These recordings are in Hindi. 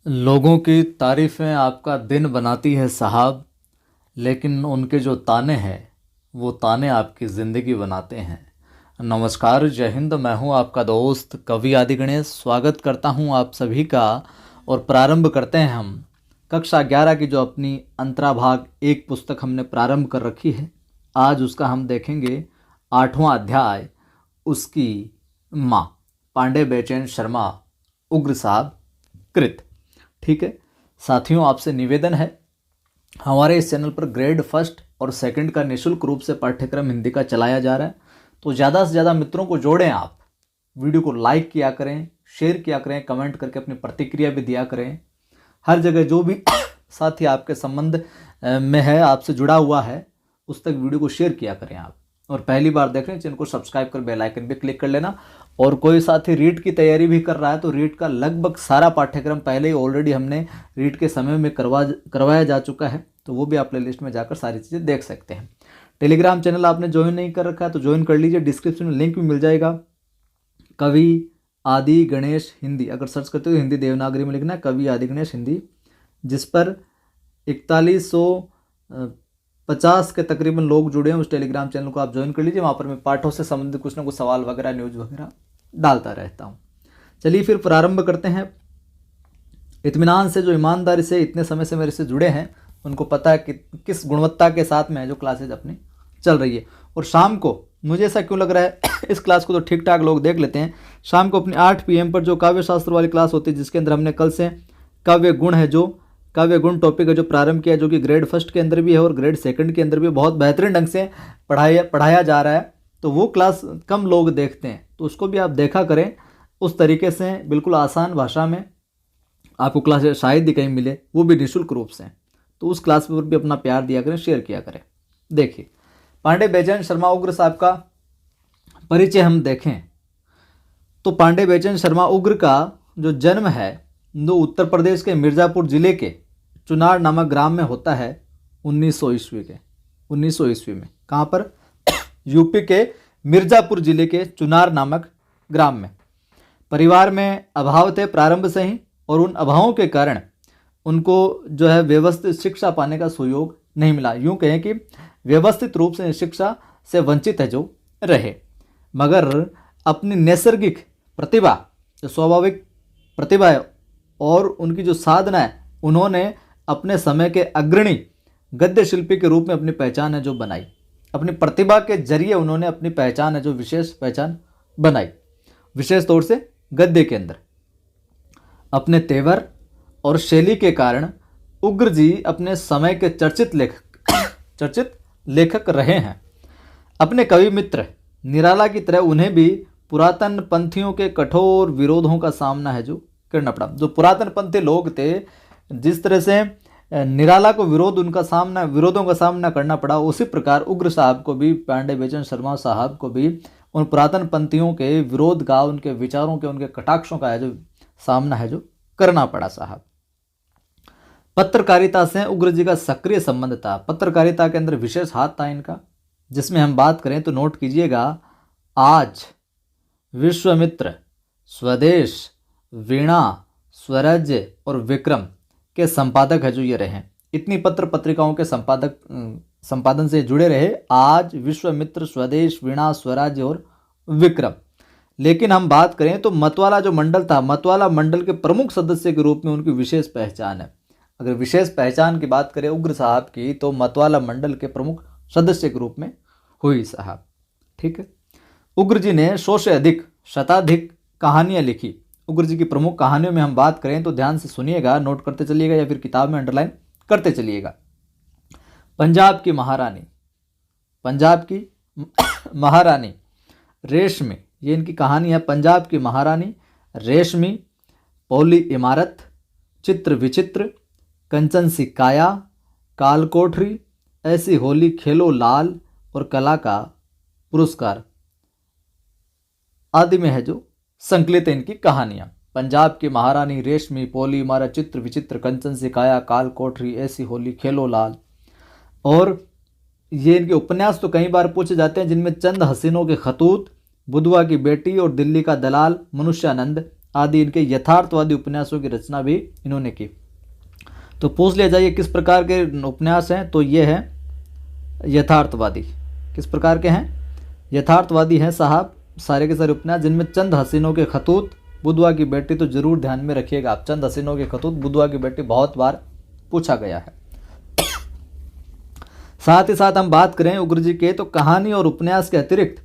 लोगों की तारीफ़ें आपका दिन बनाती है साहब, लेकिन उनके जो ताने हैं वो ताने आपकी ज़िंदगी बनाते हैं। नमस्कार, जय हिंद। मैं हूं आपका दोस्त कवि आदि गणेश। स्वागत करता हूं आप सभी का और प्रारंभ करते हैं हम कक्षा 11 की जो अपनी अंतराभाग एक पुस्तक हमने प्रारंभ कर रखी है। आज उसका हम देखेंगे 8वां अध्याय, उसकी माँ, पांडे बेचैन शर्मा उग्र साहब कृत। ठीक है साथियों, आपसे निवेदन है, हमारे इस चैनल पर ग्रेड फर्स्ट और सेकंड का निःशुल्क रूप से पाठ्यक्रम हिंदी का चलाया जा रहा है। तो ज़्यादा से ज़्यादा मित्रों को जोड़ें। आप वीडियो को लाइक किया करें, शेयर किया करें, कमेंट करके अपनी प्रतिक्रिया भी दिया करें। हर जगह जो भी साथी आपके संबंध में है, आपसे जुड़ा हुआ है, उस तक वीडियो को शेयर किया करें आप। और पहली बार देख रहे हैं चैनल को सब्सक्राइब कर बेल आइकन भी क्लिक कर लेना। और कोई साथी रीट की तैयारी भी कर रहा है तो रीट का लगभग सारा पाठ्यक्रम पहले ही ऑलरेडी हमने रीट के समय में करवाया जा चुका है, तो वो भी आप प्ले लिस्ट में जाकर सारी चीज़ें देख सकते हैं। टेलीग्राम चैनल आपने ज्वाइन नहीं कर रखा है तो ज्वाइन कर लीजिए, डिस्क्रिप्शन में लिंक भी मिल जाएगा। कवि आदि गणेश हिंदी अगर सर्च करते हो, हिंदी देवनागरी में लिखना है कवि आदि गणेश हिंदी, जिस पर 4150 के तकरीबन लोग जुड़े हैं। उस टेलीग्राम चैनल को आप ज्वाइन कर लीजिए, वहाँ पर मैं पाठों से संबंधित कुछ ना कुछ सवाल वगैरह, न्यूज़ वगैरह डालता रहता हूँ। चलिए फिर प्रारंभ करते हैं। इत्मीनान से, जो ईमानदारी से इतने समय से मेरे से जुड़े हैं, उनको पता है कि किस गुणवत्ता के साथ में जो क्लासेज अपनी चल रही है। और शाम को मुझे ऐसा क्यों लग रहा है इस क्लास को तो ठीक ठाक लोग देख लेते हैं। शाम को अपनी 8 PM पर जो काव्य शास्त्र वाली क्लास होती है, जिसके अंदर हमने कल से काव्य गुण है, जो काव्य गुण टॉपिक है, जो प्रारंभ किया, जो कि ग्रेड फर्स्ट के अंदर भी है और ग्रेड सेकंड के अंदर भी बहुत बेहतरीन ढंग से पढ़ाया जा रहा है। तो वो क्लास कम लोग देखते हैं, तो उसको भी आप देखा करें। उस तरीके से बिल्कुल आसान भाषा में आपको क्लास शायद ही कहीं मिले, वो भी निःशुल्क रूप से। तो उस क्लास पर भी अपना प्यार दिया करें, शेयर किया करें। देखिए, पांडे बेचैन शर्मा उग्र साहब का परिचय हम देखें तो पांडे बेचैन शर्मा उग्र का जो जन्म है जो उत्तर प्रदेश के मिर्ज़ापुर जिले के चुनार नामक ग्राम में होता है 1900 ईस्वी में। कहाँ पर? यूपी के मिर्ज़ापुर जिले के चुनार नामक ग्राम में। परिवार में अभाव थे प्रारंभ से ही, और उन अभावों के कारण उनको जो है व्यवस्थित शिक्षा पाने का सुयोग नहीं मिला। यूँ कहें कि व्यवस्थित रूप से शिक्षा से वंचित है जो रहे, मगर अपनी नैसर्गिक प्रतिभा, जो स्वाभाविक प्रतिभा है और उनकी जो साधना है, उन्होंने अपने समय के अग्रणी गद्य शिल्पी के रूप में अपनी पहचान है जो बनाई। अपनी प्रतिभा के जरिए उन्होंने अपनी पहचान है जो विशेष पहचान बनाई, विशेष तौर से गद्य के अंदर। अपने तेवर और शैली के कारण उग्र जी अपने समय के चर्चित लेखक रहे हैं। अपने कवि मित्र निराला की तरह उन्हें भी पुरातन पंथियों के कठोर विरोधों का सामना है जो करना पड़ा। जो पुरातन पंथी लोग थे, जिस तरह से निराला को विरोधों का सामना करना पड़ा, उसी प्रकार उग्र साहब को भी, पांडे बेचैन शर्मा साहब को भी उन पुरातन पंथियों के विरोध का, उनके विचारों के, उनके कटाक्षों का है जो सामना है जो करना पड़ा साहब। पत्रकारिता से उग्र जी का सक्रिय संबंध था। पत्रकारिता के अंदर विशेष हाथ था इनका, जिसमें हम बात करें तो नोट कीजिएगा, आज, विश्वामित्र, स्वदेश, वीणा, स्वराज्य और विक्रम के संपादक है जो ये रहे। इतनी पत्र पत्रिकाओं के संपादन से जुड़े रहे, आज, विश्वामित्र, स्वदेश, वीणा, स्वराज्य और विक्रम। लेकिन हम बात करें तो मतवाला जो मंडल था, मतवाला मंडल के प्रमुख सदस्य के रूप में उनकी विशेष पहचान है। अगर विशेष पहचान की बात करें उग्र साहब की, तो मतवाला मंडल के प्रमुख सदस्य के रूप में हुई साहब। ठीक है, उग्र जी ने 100 से अधिक, शताधिक कहानियां लिखी। उग्र जी की प्रमुख कहानियों में हम बात करें तो ध्यान से सुनिएगा, नोट करते चलिएगा या फिर किताब में अंडरलाइन करते चलिएगा। पंजाब की महारानी रेशमी, ये इनकी कहानी है। पंजाब की महारानी रेशमी, पौली इमारत, चित्र विचित्र, कंचन सी काया, काल कोठरी, ऐसी होली खेलो लाल और कला का पुरस्कार आदि में है जो संकलित है इनकी कहानियां। पंजाब की महारानी रेशमी, पौली इमारत, चित्र विचित्र, कंचन सी काया, काल कोठरी, ऐसी होली खेलो लाल। और ये इनके उपन्यास तो कई बार पूछे जाते हैं, जिनमें चंद हसीनों के खतूत, बुधवा की बेटी और दिल्ली का दलाल, मनुष्यानंद आदि इनके यथार्थवादी उपन्यासों की रचना भी इन्होंने की। तो पूछ लिया जाए किस प्रकार के उपन्यास हैं, तो ये है यथार्थवादी। किस प्रकार के हैं? यथार्थवादी हैं साहब सारे के सारे उपन्यास, जिनमें चंद हसीनों के खतूत, बुधवा की बेटी तो जरूर ध्यान में रखिएगा आप। चंद हसीनों के खतूत, बुधवा की बेटी बहुत बार पूछा गया है। साथ ही साथ हम बात करें उग्र जी के, तो कहानी और उपन्यास के अतिरिक्त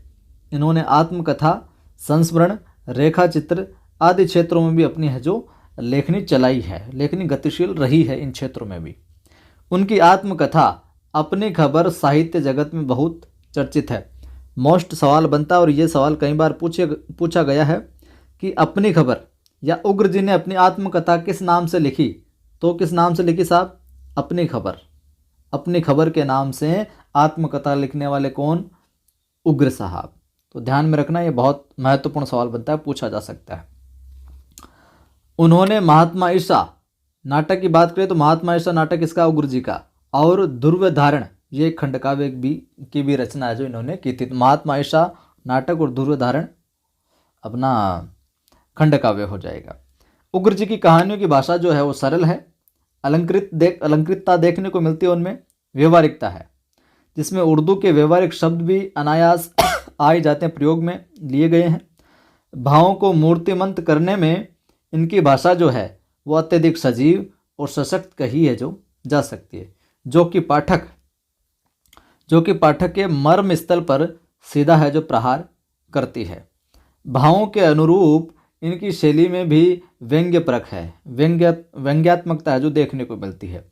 इन्होंने आत्मकथा, संस्मरण, रेखा चित्र आदि क्षेत्रों में भी अपनी है जो लेखनी चलाई है, लेखनी गतिशील रही है इन क्षेत्रों में भी। उनकी आत्मकथा अपनी खबर साहित्य जगत में बहुत चर्चित है। मोस्ट सवाल बनता है, और ये सवाल कई बार पूछा गया है कि अपनी खबर या उग्र जी ने अपनी आत्मकथा किस नाम से लिखी, तो किस नाम से लिखी साहब? अपनी खबर। अपनी खबर के नाम से आत्मकथा लिखने वाले कौन? उग्र साहब। तो ध्यान में रखना, ये बहुत महत्वपूर्ण सवाल बनता है, पूछा जा सकता है। उन्होंने महात्मा ईसा नाटक की बात करें तो महात्मा ईसा नाटक इसका उग्र जी का, और ध्रुवधारण ये खंड काव्य की भी रचना है जो इन्होंने की थी। महात्मा ईसा नाटक और ध्रुवधारण अपना खंड काव्य हो जाएगा। उग्र जी की कहानियों की भाषा जो है वो सरल है, अलंकृतता देखने को मिलती है, उनमें व्यवहारिकता है, जिसमें उर्दू के व्यवहारिक शब्द भी अनायास आ ही जाते हैं, प्रयोग में लिए गए हैं। भावों को मूर्तिमंत करने में इनकी भाषा जो है वो अत्यधिक सजीव और सशक्त कही है जो जा सकती है, जो कि पाठक के मर्म स्थल पर सीधा है जो प्रहार करती है। भावों के अनुरूप इनकी शैली में भी व्यंग्य परख है, व्यंग्यात्मकता है जो देखने को मिलती है।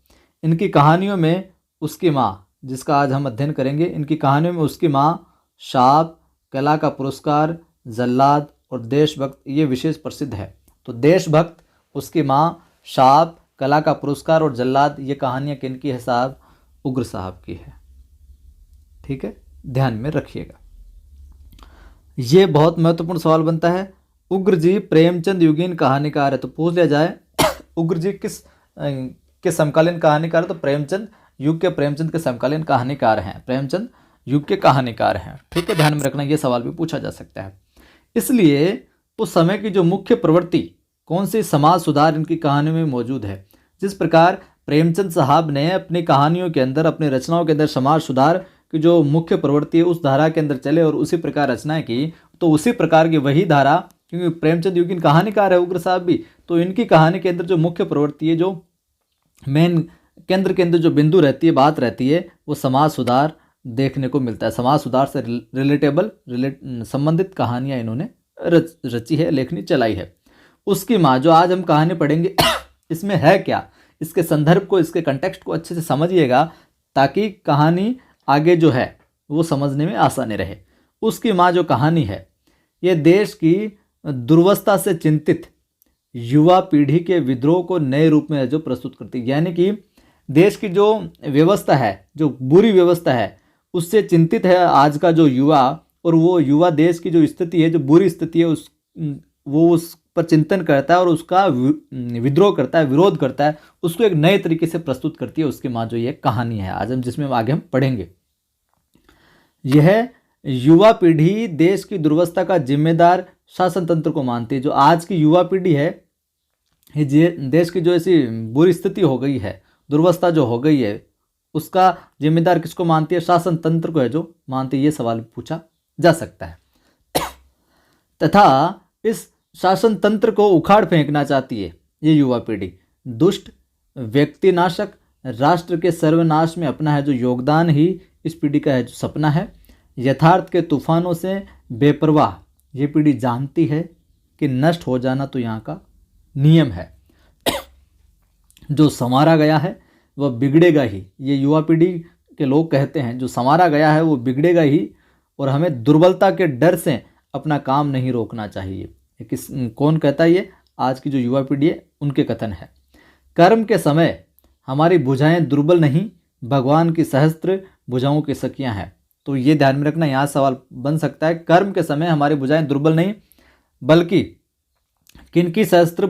इनकी कहानियों में उसकी माँ, जिसका आज हम अध्ययन करेंगे, इनकी कहानियों में उसकी माँ, शाप, कला का पुरस्कार, जल्लाद और देशभक्त ये विशेष प्रसिद्ध है। तो देशभक्त, उसकी माँ, शाप, कला का पुरस्कार और जल्लाद ये कहानियाँ किनकी है साहब? उग्र साहब की है। ठीक है, ध्यान में रखिएगा। ये बहुत महत्वपूर्ण सवाल बनता है। उग्र जी प्रेमचंद युगीन कहानीकार है, तो पूछ लिया जाए उग्र जी किस समकालीन कहानीकार है, तो प्रेमचंद युग के, प्रेमचंद के समकालीन कहानीकार हैं, प्रेमचंद युग के कहानीकार हैं। ठीक है, ध्यान में रखना, ये सवाल भी पूछा जा सकता है। इसलिए उस समय की जो मुख्य प्रवृत्ति कौन सी, समाज सुधार इनकी कहानियों में मौजूद है। जिस प्रकार प्रेमचंद साहब ने अपनी कहानियों के अंदर, अपनी रचनाओं के अंदर समाज सुधार की जो मुख्य प्रवृत्ति है उस धारा के अंदर चले और उसी प्रकार रचनाएं की, तो उसी प्रकार की वही धारा, क्योंकि प्रेमचंद युगीन कहानीकार है उग्र साहब भी, तो इनकी कहानी के अंदर जो मुख्य प्रवृत्ति है, जो मेन केंद्र के अंदर जो बिंदु रहती है, बात रहती है, वो समाज सुधार देखने को मिलता है। समाज सुधार से संबंधित कहानियाँ इन्होंने रची है, लेखनी चलाई है। उसकी माँ, जो आज हम कहानी पढ़ेंगे इसमें है क्या, इसके संदर्भ को, इसके कंटेक्स्ट को अच्छे से समझिएगा, ताकि कहानी आगे जो है वो समझने में आसानी रहे। उसकी माँ जो कहानी है, ये देश की दुर्वस्था से चिंतित युवा पीढ़ी के विद्रोह को नए रूप में जो प्रस्तुत करती है, यानी कि देश की जो व्यवस्था है, जो बुरी व्यवस्था है, उससे चिंतित है आज का जो युवा, और वो युवा देश की जो स्थिति है, जो बुरी स्थिति है, वो उस पर चिंतन करता है और उसका विद्रोह करता है, विरोध करता है, उसको एक नए तरीके से प्रस्तुत करती है उसकी माँ, जो ये कहानी है आज हम जिसमें आगे हम पढ़ेंगे। यह युवा पीढ़ी देश की दुर्वस्था का जिम्मेदार शासन तंत्र को मानती है। जो आज की युवा पीढ़ी है, ये देश की जो ऐसी बुरी स्थिति हो गई है, दुर्वस्था जो हो गई है, उसका जिम्मेदार किसको मानती है? शासन तंत्र को है जो मानती है। ये सवाल पूछा जा सकता है। तथा इस शासन तंत्र को उखाड़ फेंकना चाहती है ये युवा पीढ़ी। दुष्ट, व्यक्तिनाशक, राष्ट्र के सर्वनाश में अपना है जो योगदान ही इस पीढ़ी का है जो सपना है। यथार्थ के तूफानों से बेपरवाह ये पीढ़ी जानती है कि नष्ट हो जाना तो यहाँ का नियम है। जो संवारा गया है वह बिगड़ेगा ही, ये युवा पीढ़ी के लोग कहते हैं। जो संवारा गया है वो बिगड़ेगा ही, और हमें दुर्बलता के डर से अपना काम नहीं रोकना चाहिए। कौन कहता है ये? आज की जो युवा पीढ़ी है उनके कथन है। कर्म के समय हमारी भुजाएं दुर्बल नहीं, भगवान की सहस्त्र भुजाओं की सखियां हैं। तो ये ध्यान में रखना, यहाँ सवाल बन सकता है, कर्म के समय हमारी भुजाएं दुर्बल नहीं, बल्कि किनकी सहस्त्र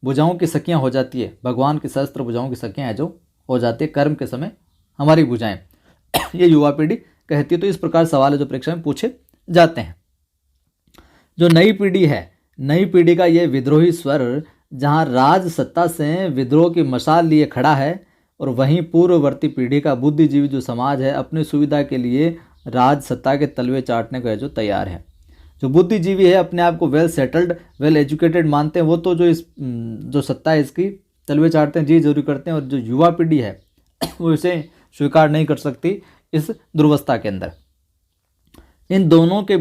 भुजाओं की सखियां हो जाती है? भगवान की सहस्त्र भुजाओं की सखियां हैं जो हो जाती है कर्म के समय हमारी भुजाएं। ये युवा पीढ़ी कहती है। तो इस प्रकार सवाल है जो परीक्षा में पूछे जाते हैं। जो नई पीढ़ी है नई पीढ़ी का ये विद्रोही स्वर जहाँ राज सत्ता से विद्रोह की मशाल लिए खड़ा है, और वहीं पूर्ववर्ती पीढ़ी का बुद्धिजीवी जो समाज है अपनी सुविधा के लिए राज सत्ता के तलवे चाटने को है जो तैयार है। जो बुद्धिजीवी है, अपने आप को वेल सेटल्ड, वेल एजुकेटेड मानते हैं, वो तो जो सत्ता है इसकी तलवे चाटते हैं, जी जरूरी करते हैं। और जो युवा पीढ़ी है वो इसे स्वीकार नहीं कर सकती इस दुर्वस्था के अंदर। इन दोनों के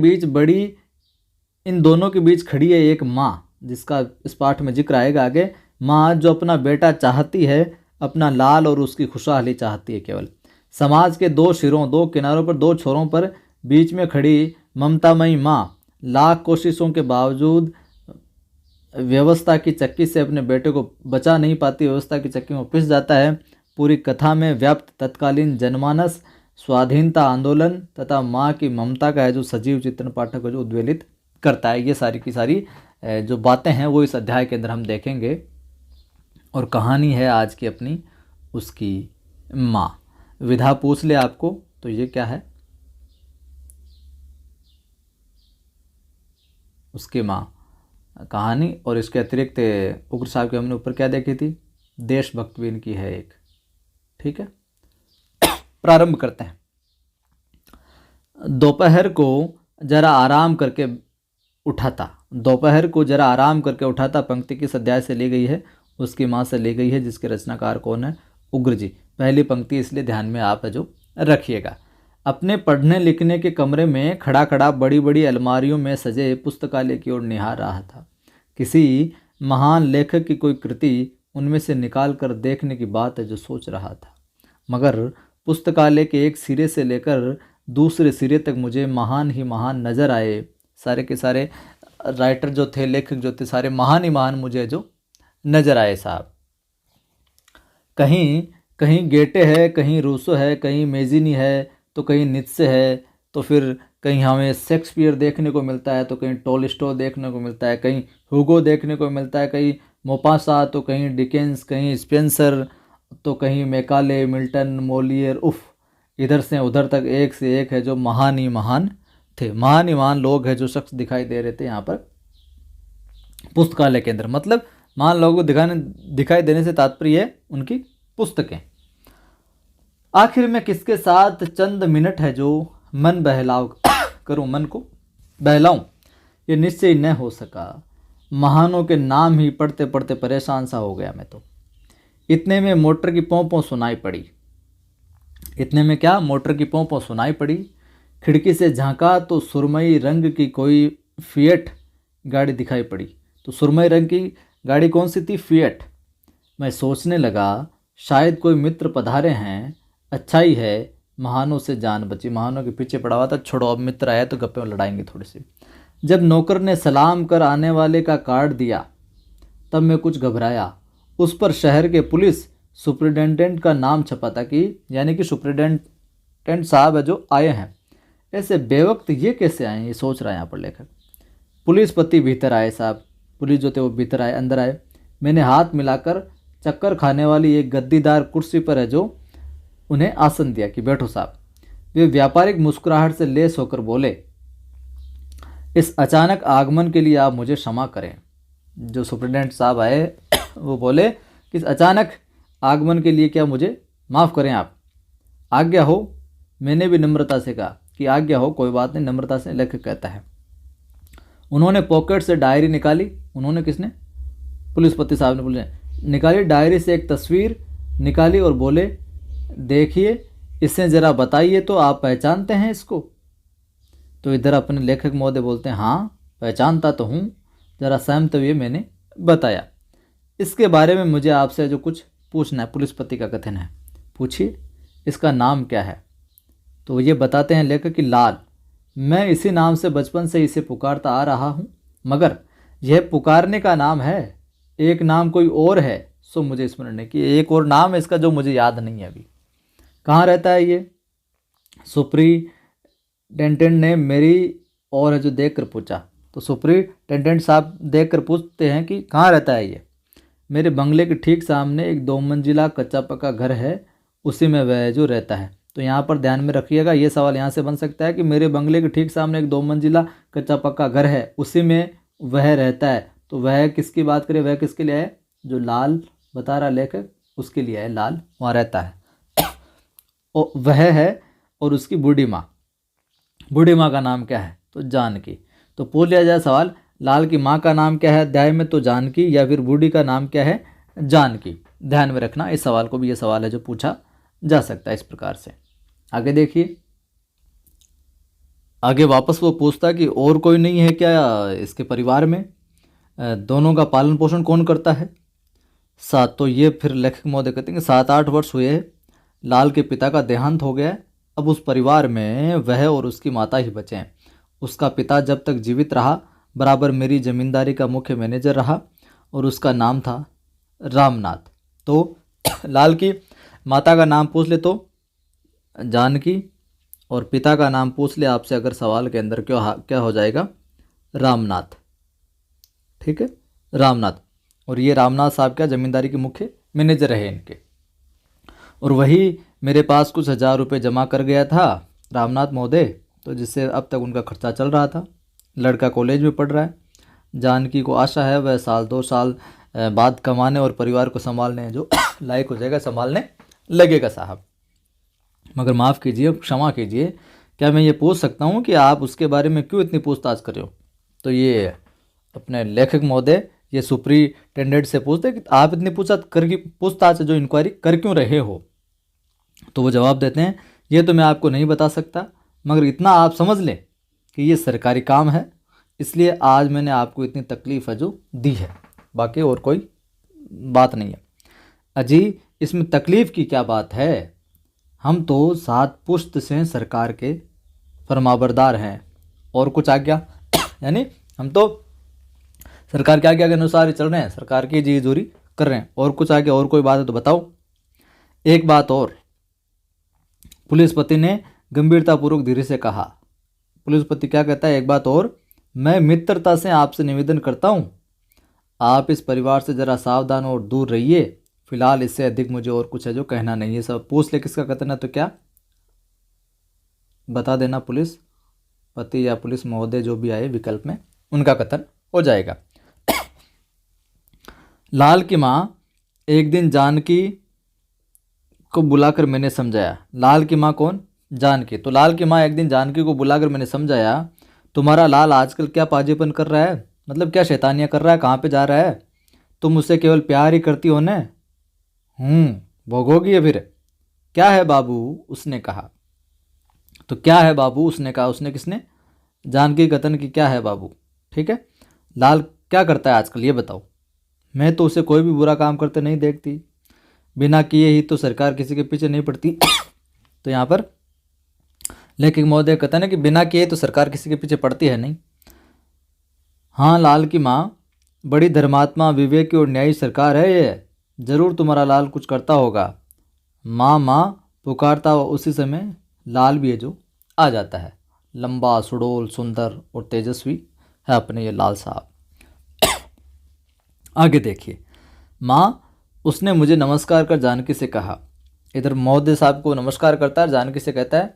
बीच खड़ी है एक माँ, जिसका इस पाठ में जिक्र आएगा आगे। माँ जो अपना बेटा चाहती है, अपना लाल और उसकी खुशहाली चाहती है केवल। समाज के दो सिरों, दो किनारों पर, दो छोरों पर बीच में खड़ी ममतामयी माँ लाख कोशिशों के बावजूद व्यवस्था की चक्की से अपने बेटे को बचा नहीं पाती, व्यवस्था की चक्की में पिस जाता है। पूरी कथा में व्याप्त तत्कालीन जनमानस, स्वाधीनता आंदोलन तथा माँ की ममता का है जो सजीव चित्रण पाठक को जो उद्वेलित करता है। ये सारी की सारी जो बातें हैं वो इस अध्याय के अंदर हम देखेंगे। और कहानी है आज की अपनी उसकी माँ। विधा पूछ ले आपको तो ये क्या है, उसकी माँ कहानी। और इसके अतिरिक्त उग्र साहब के हमने ऊपर क्या देखी थी, देशभक्त भी इनकी है एक। ठीक है, प्रारंभ करते हैं। दोपहर को जरा आराम करके उठा था पंक्ति किस अध्याय से ली गई है, उसकी माँ से ली गई है, जिसके रचनाकार कौन है, उग्र जी। पहली पंक्ति इसलिए ध्यान में आप जो रखिएगा। अपने पढ़ने लिखने के कमरे में खड़ा खड़ा बड़ी बड़ी अलमारियों में सजे पुस्तकालय की ओर निहार रहा था। किसी महान लेखक की कोई कृति उनमें से निकाल कर देखने की बात है जो सोच रहा था, मगर पुस्तकालय के एक सिरे से लेकर दूसरे सिरे तक मुझे महान ही महान नज़र आए। सारे के सारे राइटर जो थे, लेखक जो थे, सारे महान ही महान मुझे जो नज़र आए साहब। कहीं कहीं गेटे है, कहीं रूसो है, कहीं मेजिनी है, तो कहीं नित्से है, तो फिर कहीं हमें शेक्सपियर देखने को मिलता है, तो कहीं टोल्स्टॉय देखने को मिलता है, कहीं ह्यूगो देखने को मिलता है, कहीं मोपासा, तो कहीं डिकेंस, कहीं स्पेंसर, तो कहीं मैकाले, मिल्टन, मोलियर। उफ, इधर से उधर तक एक से एक है जो महान ही महान थे। महान ही महान लोग हैं जो शख्स दिखाई दे रहे थे यहाँ पर पुस्तकालय के अंदर। मतलब महान लोगों को दिखाई देने से तात्पर्य है उनकी पुस्तकें। आखिर में किसके साथ चंद मिनट है जो मन बहलाव करूं, मन को बहलाऊं, ये निश्चय न हो सका। महानों के नाम ही पढ़ते पढ़ते परेशान सा हो गया मैं तो। इतने में मोटर की पों पों सुनाई पड़ी। इतने में क्या, मोटर की पों पों सुनाई पड़ी। खिड़की से झांका तो सुरमई रंग की कोई फिएट गाड़ी दिखाई पड़ी। तो सुरमई रंग की गाड़ी कौन सी थी, फिएट। मैं सोचने लगा शायद कोई मित्र पधारे हैं, अच्छा ही है महानों से जान बची। महानों के पीछे पड़ा हुआ था, छोड़ो अब मित्र आया तो गप्पे में लड़ाएंगे थोड़ी सी। जब नौकर ने सलाम कर आने वाले का कार्ड दिया तब मैं कुछ घबराया। उस पर शहर के पुलिस सुपरिटेंडेंट का नाम छपा था कि यानी कि सुपरिटेंडेंट साहब है जो आए हैं। ऐसे बेवक्त ये कैसे आए, ये सोच रहा है यहाँ पर लेखक। पुलिस पति भीतर आए साहब, पुलिस जो थे वो भीतर आए, अंदर आए। मैंने हाथ मिलाकर चक्कर खाने वाली एक गद्दीदार कुर्सी पर है जो उन्हें आसन दिया कि बैठो साहब। वे व्यापारिक मुस्कुराहट से लेस होकर बोले, इस अचानक आगमन के लिए आप मुझे क्षमा करें। जो सुपरिटेंडेंट साहब आए वो बोले कि इस अचानक आगमन के लिए क्या मुझे माफ़ करें आप, आज्ञा हो। मैंने भी नम्रता से कहा कि आज्ञा हो, कोई बात नहीं, नम्रता से लेखक कहता है। उन्होंने पॉकेट से डायरी निकाली। उन्होंने किसने, पुलिसपति साहब ने बोले निकाली। डायरी से एक तस्वीर निकाली और बोले, देखिए इसे ज़रा बताइए तो आप पहचानते हैं इसको। तो इधर अपने लेखक महोदय बोलते हैं, हाँ पहचानता तो हूँ, ज़रा सहमत हुए। मैंने बताया, इसके बारे में मुझे आपसे जो कुछ पूछना है। पुलिसपति का कथन है, पूछिए इसका नाम क्या है। तो ये बताते हैं लेखक कि लाल, मैं इसी नाम से बचपन से इसे पुकारता आ रहा हूँ, मगर यह पुकारने का नाम है, एक नाम कोई और है सो मुझे स्मरण नहीं कि एक और नाम है इसका जो मुझे याद नहीं है अभी। कहाँ रहता है ये। सुपरिटेंडेंट ने मेरी और है जो देख कर पूछा। तो सुपरिटेंडेंट साहब देख कर पूछते हैं कि कहाँ रहता है ये। मेरे बंगले के ठीक सामने एक 2 मंजिला कच्चा पक्का घर है, उसी में वह जो रहता है। तो यहाँ पर ध्यान में रखिएगा, ये सवाल यहाँ से बन सकता है कि मेरे बंगले के ठीक सामने एक 2 मंजिला कच्चा पक्का घर है, उसी में वह रहता है, तो वह किसकी बात करें, वह किसके लिए है, जो लाल बता रहा लेखक उसके लिए है, लाल वहाँ रहता है। और वह है और उसकी बूढ़ी माँ, बूढ़ी माँ का नाम क्या है, तो जानकी। तो पूछ लिया जाए सवाल, लाल की माँ का नाम क्या है अध्याय में, तो जानकी, या फिर बूढ़ी का नाम क्या है, जानकी। ध्यान में रखना इस सवाल को भी, ये सवाल है जो पूछा जा सकता है इस प्रकार से। आगे देखिए, आगे वापस वो पूछता कि और कोई नहीं है क्या इसके परिवार में, दोनों का पालन पोषण कौन करता है। तो ये फिर लेखक महोदय कहते हैं कि 7-8 वर्ष हुए हैं, लाल के पिता का देहांत हो गया है, अब उस परिवार में वह और उसकी माता ही बचे हैं। उसका पिता जब तक जीवित रहा बराबर मेरी जमींदारी का मुख्य मैनेजर रहा और उसका नाम था रामनाथ। तो लाल की माता का नाम पूछ ले तो जानकी, और पिता का नाम पूछ ले आपसे अगर सवाल के अंदर क्या हो जाएगा, रामनाथ। ठीक है, रामनाथ। और ये रामनाथ साहब क्या जमींदारी के मुख्य मैनेजर रहे इनके। और वही मेरे पास कुछ 1000 रुपये जमा कर गया था रामनाथ महोदय, तो जिससे अब तक उनका खर्चा चल रहा था। लड़का कॉलेज में पढ़ रहा है, जानकी को आशा है वह 1-2 साल बाद कमाने और परिवार को संभालने जो लायक हो जाएगा, संभालने लगेगा साहब। मगर माफ़ कीजिए, क्षमा कीजिए, क्या मैं ये पूछ सकता हूँ कि आप उसके बारे में क्यों इतनी पूछताछ कर रहे हो। तो ये अपने लेखक महोदय ये सुप्रिटेंडेंट से पूछते कि आप इतनी पूछताछ जो इंक्वायरी कर क्यों रहे हो। तो वो जवाब देते हैं, ये तो मैं आपको नहीं बता सकता, मगर इतना आप समझ लें कि ये सरकारी काम है, इसलिए आज मैंने आपको इतनी तकलीफ़ है जो दी है, बाकी और कोई बात नहीं है। अजी इसमें तकलीफ़ की क्या बात है, हम तो 7 पुश्त से सरकार के फरमाबरदार हैं, और कुछ आज्ञा यानी हम तो सरकार की आज्ञा के अनुसार ही चल रहे हैं, सरकार की जी हजूरी कर रहे हैं, और कुछ आगे और कोई बात है तो बताओ। एक बात और, पुलिसपति ने गंभीरतापूर्वक धीरे से कहा। पुलिसपति क्या कहता है, एक बात और, मैं मित्रता से आपसे निवेदन करता हूँ, आप इस परिवार से ज़रा सावधान और दूर रहिए, फिलहाल इससे अधिक मुझे और कुछ है जो कहना नहीं है। सब पूछ ले किसका कथन है, तो क्या बता देना, पुलिस पति या पुलिस महोदय जो भी आए विकल्प में उनका कथन हो जाएगा। लाल की माँ एक दिन जानकी को बुलाकर मैंने समझाया। लाल की माँ कौन, जानकी। तो लाल की माँ एक दिन जानकी को बुलाकर मैंने समझाया, तुम्हारा लाल आजकल क्या पाजीपन कर रहा है, मतलब क्या शैतानियाँ कर रहा है, कहाँ पे जा रहा है, तुम उससे केवल प्यार ही करती हो न, भोगोगी है फिर। क्या है बाबू, उसने कहा। तो क्या है बाबू, उसने कहा, उसने किसने, जानकी कथन की क्या है बाबू। ठीक है, लाल क्या करता है आजकल ये बताओ। मैं तो उसे कोई भी बुरा काम करते नहीं देखती, बिना किए ही तो सरकार किसी के पीछे नहीं पड़ती। तो यहाँ पर लेखक महोदय कहता है कि बिना किए तो सरकार किसी के पीछे पड़ती है नहीं। हाँ, लाल की माँ बड़ी धर्मात्मा, विवेकी और न्यायी सरकार है ये, जरूर तुम्हारा लाल कुछ करता होगा। माँ माँ पुकारता हुआ उसी समय लाल भी है जो आ जाता है। लंबा, सुडौल, सुंदर और तेजस्वी है अपने ये लाल साहब। आगे देखिए, माँ उसने मुझे नमस्कार कर जानकी से कहा। इधर महोदय साहब को नमस्कार करता है, जानकी से कहता है,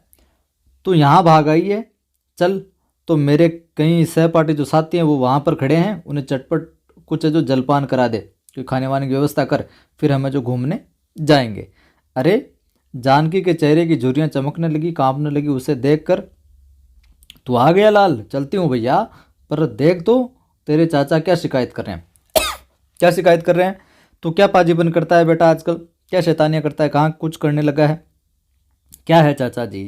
तू यहाँ भाग आई है, चल तो मेरे कई सहपाठी जो साथी हैं वो वहाँ पर खड़े हैं, उन्हें चटपट कुछ जो जलपान करा दे, क्योंकि खाने वाने की व्यवस्था कर, फिर हमें जो घूमने जाएंगे। अरे जानकी के चेहरे की झुर्रियाँ चमकने लगी, कांपने लगी उसे देखकर। तू आ गया लाल, चलती हूँ भैया, पर देख तो तेरे चाचा क्या शिकायत कर रहे हैं। क्या शिकायत कर रहे हैं, तो क्या पाजीपन करता है बेटा आजकल, क्या शैतानियाँ करता है, कहाँ कुछ करने लगा है। क्या है चाचा जी,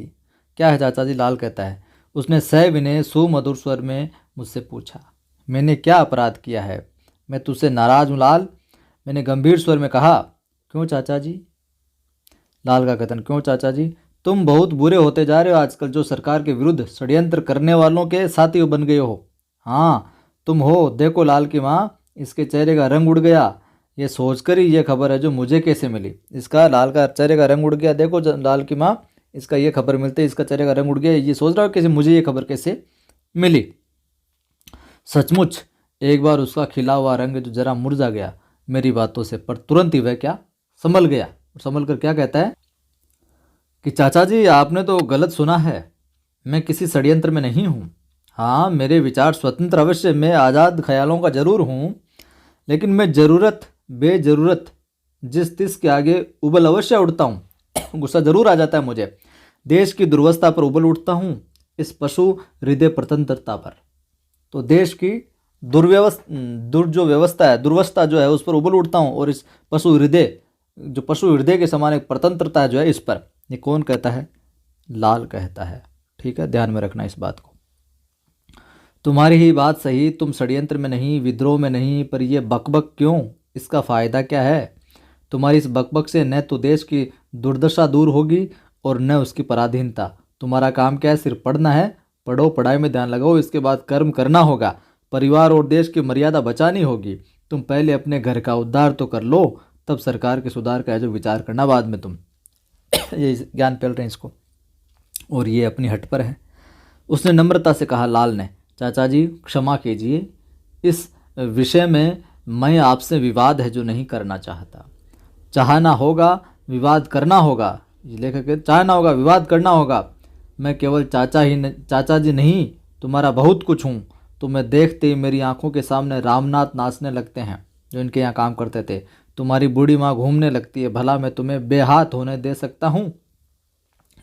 क्या है चाचा जी, लाल कहता है। उसने सविनय सुमधुर स्वर में मुझसे पूछा, मैंने क्या अपराध किया है, मैं तुझसे नाराज हूँ लाल। मैंने गंभीर स्वर में कहा। क्यों चाचा जी, लाल का कथन, क्यों चाचा जी, तुम बहुत बुरे होते जा रहे हो आजकल, जो सरकार के विरुद्ध षड्यंत्र करने वालों के साथी बन गए हो। हाँ तुम हो, देखो लाल की माँ, इसके चेहरे का रंग उड़ गया, ये सोचकर ही ये खबर है जो मुझे कैसे मिली। इसका लाल का चेहरे का रंग उड़ गया, देखो लाल की माँ, इसका ये खबर मिलते इसका चेहरे का रंग उड़ गया, ये सोच रहा हो कैसे मुझे ये खबर कैसे मिली। सचमुच एक बार उसका खिला हुआ रंग जो जरा मुरझा गया मेरी बातों से, पर तुरंत ही वह क्या संभल गया। संभल कर क्या कहता है कि चाचा जी आपने तो गलत सुना है, मैं किसी षड्यंत्र में नहीं हूँ। हाँ, मेरे विचार स्वतंत्र अवश्य, मैं आज़ाद ख्यालों का जरूर हूँ, लेकिन मैं ज़रूरत बेज़रूरत जिस तिस के आगे उबल अवश्य उठता हूँ। गुस्सा जरूर आ जाता है मुझे, देश की दुर्वस्था पर उबल उठता हूँ, इस पशु हृदय प्रतंत्रता पर। तो देश की जो व्यवस्था है, दुर्वस्था जो है, उस पर उबल उठता हूँ, और इस पशु हृदय, जो पशु हृदय के समान एक प्रतंत्रता जो है, इस पर। ये कौन कहता है? लाल कहता है। ठीक है, ध्यान में रखना इस बात को। तुम्हारी ही बात सही, तुम षड्यंत्र में नहीं, विद्रोह में नहीं, पर यह बकबक क्यों? इसका फायदा क्या है? तुम्हारी इस बकबक से न तो देश की दुर्दशा दूर होगी और न उसकी पराधीनता। तुम्हारा काम क्या है? सिर्फ पढ़ना है। पढ़ो, पढ़ाई में ध्यान लगाओ, इसके बाद कर्म करना होगा, परिवार और देश की मर्यादा बचानी होगी। तुम पहले अपने घर का उद्धार तो कर लो, तब सरकार के सुधार का जो विचार करना बाद में तुम। ये ज्ञान फैल रहे हैं इसको, और ये अपनी हट पर है। उसने नम्रता से कहा, लाल ने, चाचा जी क्षमा कीजिए, इस विषय में मैं आपसे विवाद है जो नहीं करना चाहता। चाहना होगा, विवाद करना होगा, ये लेखक है, चाहना होगा, विवाद करना होगा। मैं केवल चाचा जी नहीं, तुम्हारा बहुत कुछ हूँ। तुम्हें देखते ही मेरी आंखों के सामने रामनाथ नाचने लगते हैं, जो इनके यहाँ काम करते थे। तुम्हारी बूढ़ी माँ घूमने लगती है। भला मैं तुम्हें बेहाथ होने दे सकता हूँ?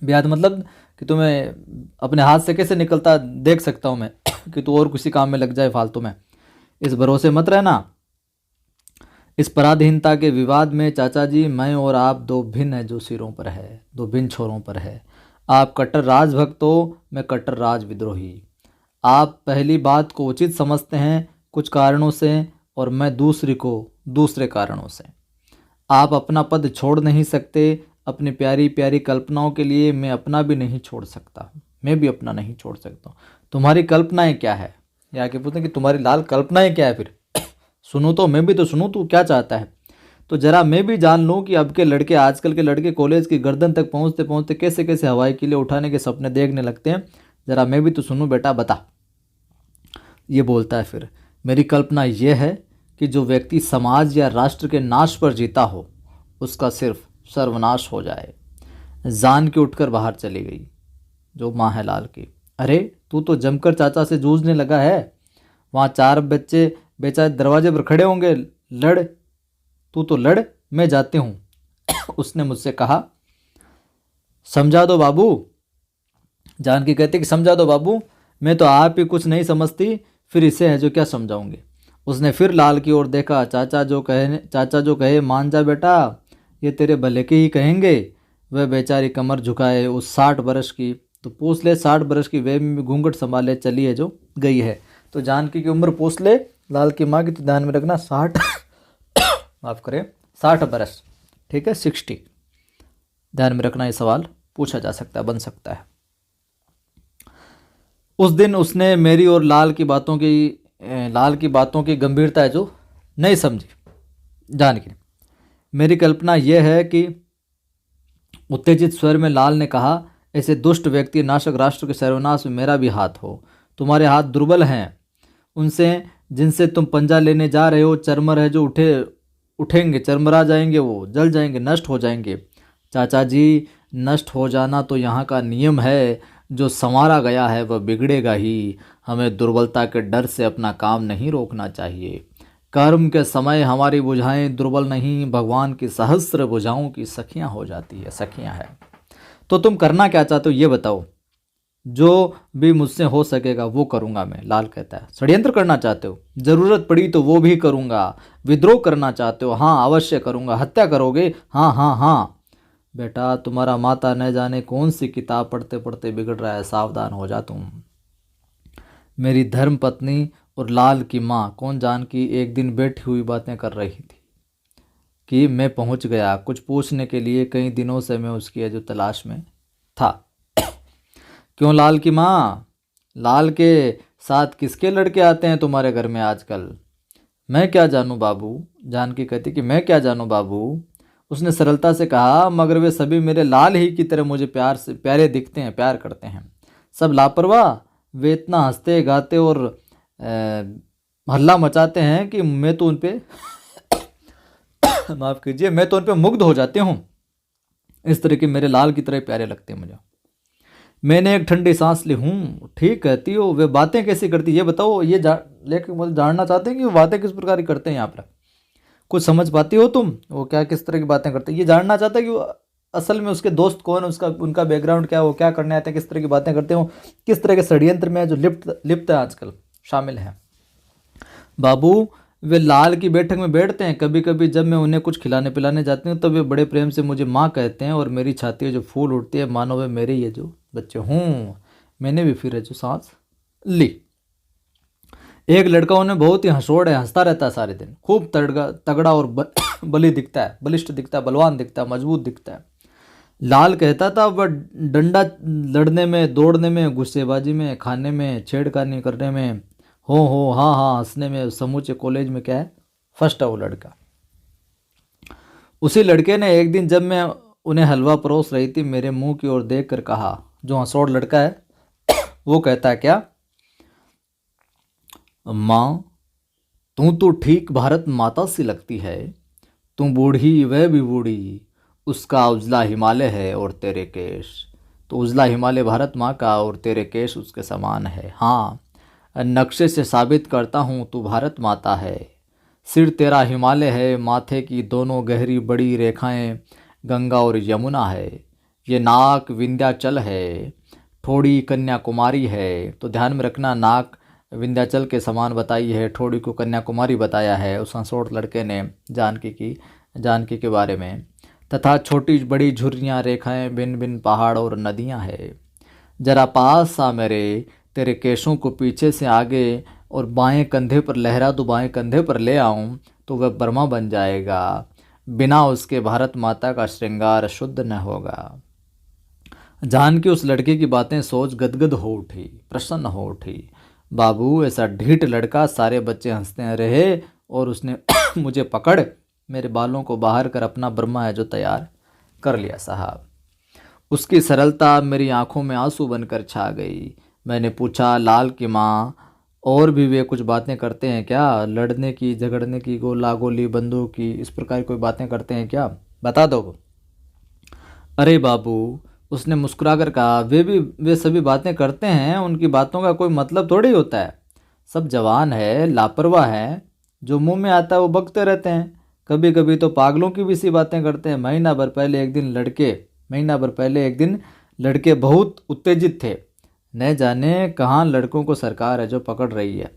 बेहाथ मतलब कि तुम्हें अपने हाथ से कैसे निकलता देख सकता हूँ मैं कि तू और किसी काम में लग जाए फालतू में। इस भरोसे मत रहना। इस पराधीनता के विवाद में चाचा जी, मैं और आप दो भिन्न है जो सिरों पर है, दो भिन्न छोरों पर है। आप कट्टर राजभक्त हो, मैं कट्टर राजविद्रोही। आप पहली बात को उचित समझते हैं कुछ कारणों से, और मैं दूसरी को दूसरे कारणों से। आप अपना पद छोड़ नहीं सकते, अपनी प्यारी प्यारी कल्पनाओं के लिए मैं अपना भी नहीं छोड़ सकता। मैं भी अपना नहीं छोड़ सकता। तुम्हारी कल्पनाएं क्या है? या आके पूछते कि तुम्हारी लाल कल्पनाएं क्या है? फिर सुनूं तो मैं भी तो सुनूं, तू क्या चाहता है? तो जरा मैं भी जान लूं कि अब के लड़के, आजकल के लड़के कॉलेज की गर्दन तक पहुंचते पहुंचते कैसे कैसे हवाई किले उठाने के सपने देखने लगते हैं। जरा मैं भी तो सुनूं बेटा, बता। ये बोलता है फिर, मेरी कल्पना यह है कि जो व्यक्ति समाज या राष्ट्र के नाश पर जीता हो, उसका सिर्फ सर्वनाश हो जाए। जान के उठकर बाहर चली गई, जो माँ है लाल की। अरे तू तो जमकर चाचा से जूझने लगा है। वहाँ 4 बच्चे बेचारे दरवाजे पर खड़े होंगे। लड़, तू तो लड़, मैं जाती हूँ। उसने मुझसे कहा, समझा दो बाबू। जानकी कहती कि समझा दो बाबू, मैं तो आप ही कुछ नहीं समझती, फिर इसे है जो क्या समझाऊंगी। उसने फिर लाल की ओर देखा। चाचा जो कहे मान जा बेटा, ये तेरे भले के ही कहेंगे। वह बेचारी कमर झुकाए, उस 60 बरस की, तो पूछ ले 60 बरस की वे में घूंघट संभाले चली है जो गई है। तो जानकी की उम्र पूछ ले लाल की माँ की, तो ध्यान में रखना 60 माफ करें 60 बरस, ठीक है, 60। ध्यान में रखना, ये सवाल पूछा जा सकता है, बन सकता है। उस दिन उसने मेरी और लाल की बातों की गंभीरता है जो नहीं समझी। जानकी, मेरी कल्पना यह है कि, उत्तेजित स्वर में लाल ने कहा, ऐसे दुष्ट व्यक्ति नाशक राष्ट्र के सर्वनाश में मेरा भी हाथ हो। तुम्हारे हाथ दुर्बल हैं, उनसे जिनसे तुम पंजा लेने जा रहे हो चरमर है जो उठेंगे, चरमरा जाएंगे, वो जल जाएंगे, नष्ट हो जाएंगे। चाचा जी, नष्ट हो जाना तो यहाँ का नियम है, जो संवारा गया है वह बिगड़ेगा ही। हमें दुर्बलता के डर से अपना काम नहीं रोकना चाहिए। कर्म के समय हमारी भुजाएं दुर्बल नहीं, भगवान की सहस्त्र भुजाओं की सखियां हो जाती है, सखियां है। तो तुम करना क्या चाहते हो ये बताओ। जो भी मुझसे हो सकेगा वो करूँगा मैं, लाल कहता है। षड्यंत्र करना चाहते हो? ज़रूरत पड़ी तो वो भी करूँगा। विद्रोह करना चाहते हो? हाँ अवश्य करूँगा। हत्या करोगे? हाँ हाँ हाँ। बेटा तुम्हारा माता न जाने कौन सी किताब पढ़ते पढ़ते बिगड़ रहा है, सावधान हो जा तुम। मेरी धर्म पत्नी और लाल की माँ कौन जानकी एक दिन बैठी हुई बातें कर रही थी कि मैं पहुँच गया कुछ पूछने के लिए। कई दिनों से मैं उसकी जो तलाश में था। क्यों लाल की माँ, लाल के साथ किसके लड़के आते हैं तुम्हारे घर में आजकल? मैं क्या जानूँ बाबू। जानकी कहती कि मैं क्या जानूँ बाबू। उसने सरलता से कहा, मगर वे सभी मेरे लाल ही की तरह मुझे प्यारे दिखते हैं, प्यार करते हैं। सब लापरवाह, वे इतना हंसते गाते और हल्ला मचाते हैं कि मैं तो उन पे माफ़ कीजिए, मैं तो उन पे मुग्ध हो जाती हूँ। इस तरह के मेरे लाल की तरह प्यारे लगते हैं मुझे। मैंने एक ठंडी सांस ली। हूँ ठीक कहती हो, वे बातें कैसी करती ये बताओ। ये लेकिन मुझे जानना चाहते हैं कि वो बातें किस प्रकार की करते हैं यहाँ पर। कुछ समझ पाती हो तुम वो क्या किस तरह की बातें करते हैं? ये जानना चाहता है कि वो असल में उसके दोस्त कौन है, उसका उनका बैकग्राउंड क्या है, वो क्या करने आते हैं, किस तरह की बातें करते हो, किस तरह के षड्यंत्र में जो लिप्त लिप्त है आजकल शामिल है। बाबू, वे लाल की बैठक में बैठते हैं। कभी कभी जब मैं उन्हें कुछ खिलाने पिलाने जाती हूँ तब वे बड़े प्रेम से मुझे माँ कहते हैं और मेरी छाती है जो फूल उठती है, मानो वे मेरे ये जो बच्चे हूँ। मैंने भी फिर जो सांस ली। एक लड़का उन्हें बहुत ही हंसोड़ है, हंसता रहता है सारे दिन, खूब तगड़ा और बली दिखता है, बलिष्ठ दिखता है, बलवान दिखता है, मजबूत दिखता है। लाल कहता था वह डंडा लड़ने में, दौड़ने में, गुस्सेबाजी में, खाने में, छेड़खानी करने में, हो हाँ हाँ हंसने में, समूचे कॉलेज में क्या है फर्स्ट है वो लड़का। उसी लड़के ने एक दिन जब मैं उन्हें हलवा परोस रही थी मेरे मुंह की ओर देख कर कहा, जो हंसोड़ लड़का है वो कहता है क्या, माँ तू तो ठीक भारत माता सी लगती है, तू बूढ़ी वह भी बूढ़ी, उसका उजला हिमालय है और तेरे केश, तो उजला हिमालय भारत माँ का और तेरे केश उसके समान है। हाँ नक्शे से साबित करता हूँ तू भारत माता है। सिर तेरा हिमालय है, माथे की दोनों गहरी बड़ी रेखाएं गंगा और यमुना है, ये नाक विंध्याचल है, ठोड़ी कन्याकुमारी है। तो ध्यान में रखना, नाक विंध्याचल के समान बताई है, ठोड़ी को कन्याकुमारी बताया है उस हंसोड़ लड़के ने जानकी के बारे में। तथा छोटी बड़ी झुर्रियाँ रेखाएं भिन्न भिन्न पहाड़ और नदियाँ है। जरा पास आ मेरे, तेरे केशों को पीछे से आगे और बाएं कंधे पर लहरा तो बाएं कंधे पर ले आऊं तो वह बर्मा बन जाएगा, बिना उसके भारत माता का श्रृंगार शुद्ध न होगा। जानकी उस लड़के की बातें सोच गदगद हो उठी, प्रसन्न हो उठी। बाबू ऐसा ढीठ लड़का, सारे बच्चे हंसते रहे और उसने मुझे पकड़ मेरे बालों को बाहर कर अपना बर्मा है जो तैयार कर लिया साहब। उसकी सरलता मेरी आंखों में आंसू बनकर छा गई। मैंने पूछा, लाल की माँ और भी वे कुछ बातें करते हैं क्या, लड़ने की, झगड़ने की, गोला गोली, बंदूक की, इस प्रकार कोई बातें करते हैं क्या, बता दो। अरे बाबू, उसने मुस्कुराकर कहा, वे सभी बातें करते हैं, उनकी बातों का कोई मतलब थोड़ी होता है। सब जवान है, लापरवाह है, जो मुंह में आता है वो बकते रहते हैं। कभी कभी तो पागलों की भी सी बातें करते हैं। महीना भर पहले एक दिन लड़के बहुत उत्तेजित थे। न जाने कहाँ लड़कों को सरकार है जो पकड़ रही है,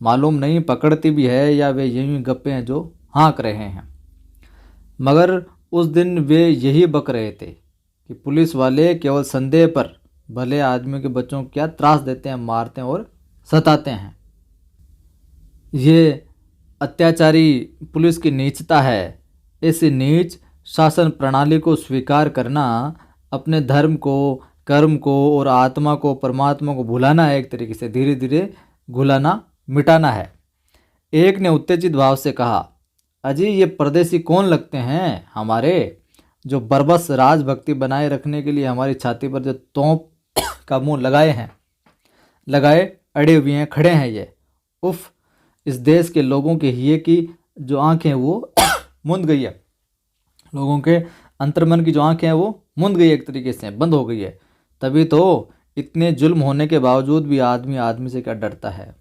मालूम नहीं पकड़ती भी है या वे यही गप्पे हैं जो हाँक रहे हैं। मगर उस दिन वे यही बक रहे थे कि पुलिस वाले केवल संदेह पर भले आदमी के बच्चों को क्या त्रास देते हैं, मारते हैं और सताते हैं। ये अत्याचारी पुलिस की नीचता है। इस नीच शासन प्रणाली को स्वीकार करना अपने धर्म को, कर्म को और आत्मा को, परमात्मा को भुलाना है, एक तरीके से धीरे धीरे भुलाना, मिटाना है। एक ने उत्तेजित भाव से कहा, अजी ये परदेसी कौन लगते हैं हमारे, जो बरबस राजभक्ति बनाए रखने के लिए हमारी छाती पर जो तोप का मुंह लगाए अड़े हुए हैं, खड़े हैं ये। उफ, इस देश के लोगों के हिये की जो आंखें वो मुंद गई है, लोगों के अंतर्मन की जो आंखें हैं वो मुंद गई, एक तरीके से बंद हो गई है। तभी तो इतने जुल्म होने के बावजूद भी आदमी आदमी से क्या डरता है।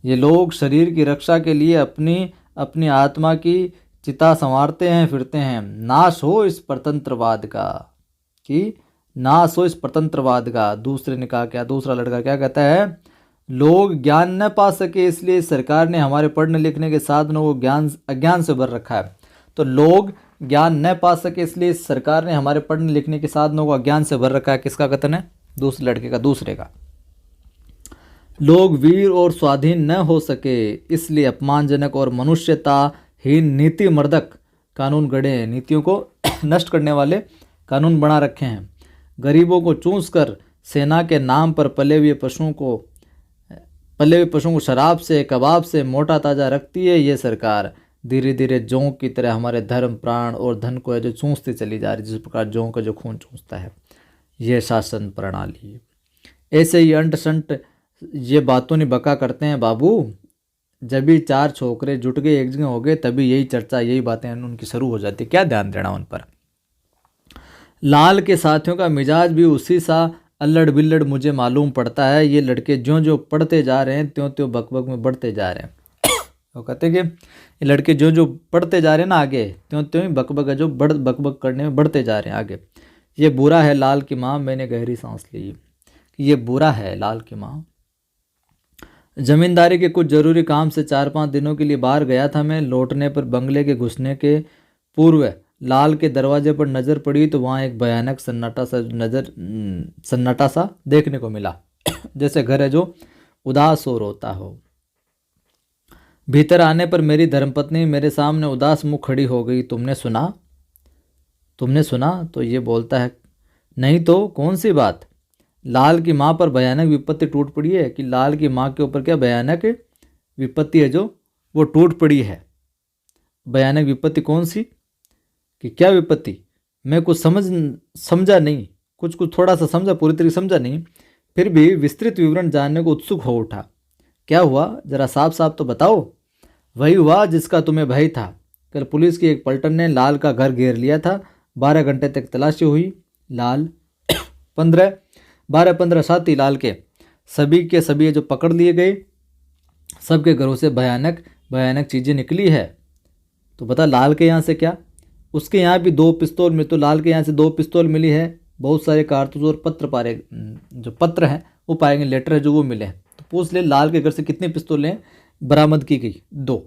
ये लोग शरीर की रक्षा के लिए अपनी आत्मा की चिता संवारते हैं, फिरते हैं। नाश हो इस परतंत्रवाद का। दूसरे ने कहा क्या, दूसरा लड़का क्या कहता है, लोग ज्ञान न पा सके इसलिए सरकार ने हमारे पढ़ने लिखने के साधनों को अज्ञान से भर रखा है। तो लोग ज्ञान न पा सके इसलिए सरकार ने हमारे पढ़ने लिखने के साधनों को अज्ञान से भर रखा है। किसका कथन है, दूसरे लड़के का, दूसरे का। लोग वीर और स्वाधीन न हो सके इसलिए अपमानजनक और मनुष्यताहीन नीति मर्दक कानून गढ़े हैं, नीतियों को नष्ट करने वाले कानून बना रखे हैं। गरीबों को चूस कर सेना के नाम पर पले हुए पशुओं को शराब से, कबाब से मोटा ताजा रखती है। ये सरकार धीरे धीरे जोंक की तरह हमारे धर्म, प्राण और धन को है जो चूसती चली जा रही, जिस प्रकार जोंक का जो खून चूसता है। यह शासन प्रणाली। ऐसे ही अंट संट ये बातों नहीं बका करते हैं बाबू। जब भी चार छोकरे जुट गए, एक जगह हो गए, तभी यही चर्चा, यही बातें उनकी शुरू हो जाती। क्या ध्यान देना उन पर। लाल के साथियों का मिजाज भी उसी सा अल्लड़ बिल्लड़ मुझे मालूम पड़ता है, ये लड़के ज्यों ज्यों पढ़ते जा रहे हैं त्यों त्यों बकबक में बढ़ते जा रहे हैं। वो कहते हैं कि ये लड़के ज्यों ज्यों पढ़ते जा रहे हैं ना आगे, त्यों त्यों ही बकबक है जो बकबक करने में बढ़ते जा रहे हैं आगे। ये बुरा है लाल की माँ, मैंने गहरी सांस ली कि ये बुरा है लाल की माँ। जमींदारी के कुछ जरूरी काम से 4-5 दिनों के लिए बाहर गया था मैं। लौटने पर बंगले के घुसने के पूर्व लाल के दरवाजे पर नज़र पड़ी तो वहाँ एक भयानक सन्नाटा सा देखने को मिला, जैसे घर है जो उदास और रोता हो। भीतर आने पर मेरी धर्मपत्नी मेरे सामने उदास मुँह खड़ी हो गई। तुमने सुना? तुमने सुना? तो ये बोलता है, नहीं तो कौन सी बात? लाल की माँ पर भयानक विपत्ति टूट पड़ी है। कि लाल की माँ के ऊपर क्या भयानक विपत्ति है जो वो टूट पड़ी है। भयानक विपत्ति कौन सी? कि क्या विपत्ति? मैं कुछ समझा नहीं, कुछ थोड़ा सा समझा, पूरी तरीके समझा नहीं, फिर भी विस्तृत विवरण जानने को उत्सुक हो उठा। क्या हुआ, जरा साफ साफ तो बताओ। वही हुआ जिसका तुम्हें भय था। कल पुलिस की एक पलटन ने लाल का घर घेर लिया था। 12 घंटे तक तलाशी हुई। लाल 12-15 साथी लाल के सभी जो पकड़ लिए गए। सबके घरों से भयानक भयानक चीज़ें निकली है। तो बता लाल के यहाँ से क्या? उसके यहाँ भी 2 पिस्तौल मिली। तो लाल के यहाँ से 2 पिस्तौल मिली है, बहुत सारे कारतूस और पत्र पाए, जो पत्र हैं वो पाएंगे, लेटर है जो वो मिले हैं। तो पूछ ले लाल के घर से कितनी पिस्तौलें बरामद की गई? 2।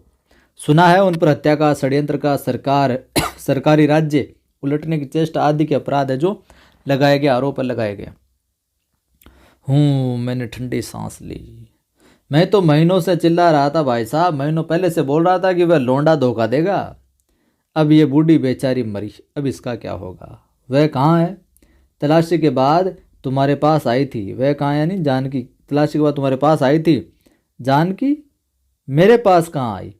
सुना है उन पर हत्या का, षड्यंत्र का, सरकारी राज्य उलटने की चेष्टा आदि के अपराध है जो लगाए गए, आरोप लगाए गए। मैंने ठंडी सांस ली। मैं तो महीनों से चिल्ला रहा था भाई साहब, महीनों पहले से बोल रहा था कि वह लौंडा धोखा देगा। अब ये बूढ़ी बेचारी मरी, अब इसका क्या होगा? वह कहाँ है? तलाशी के बाद तुम्हारे पास आई थी। वह कहाँ है? यानी जानकी। तलाशी के बाद तुम्हारे पास आई थी। जानकी मेरे पास कहाँ आई?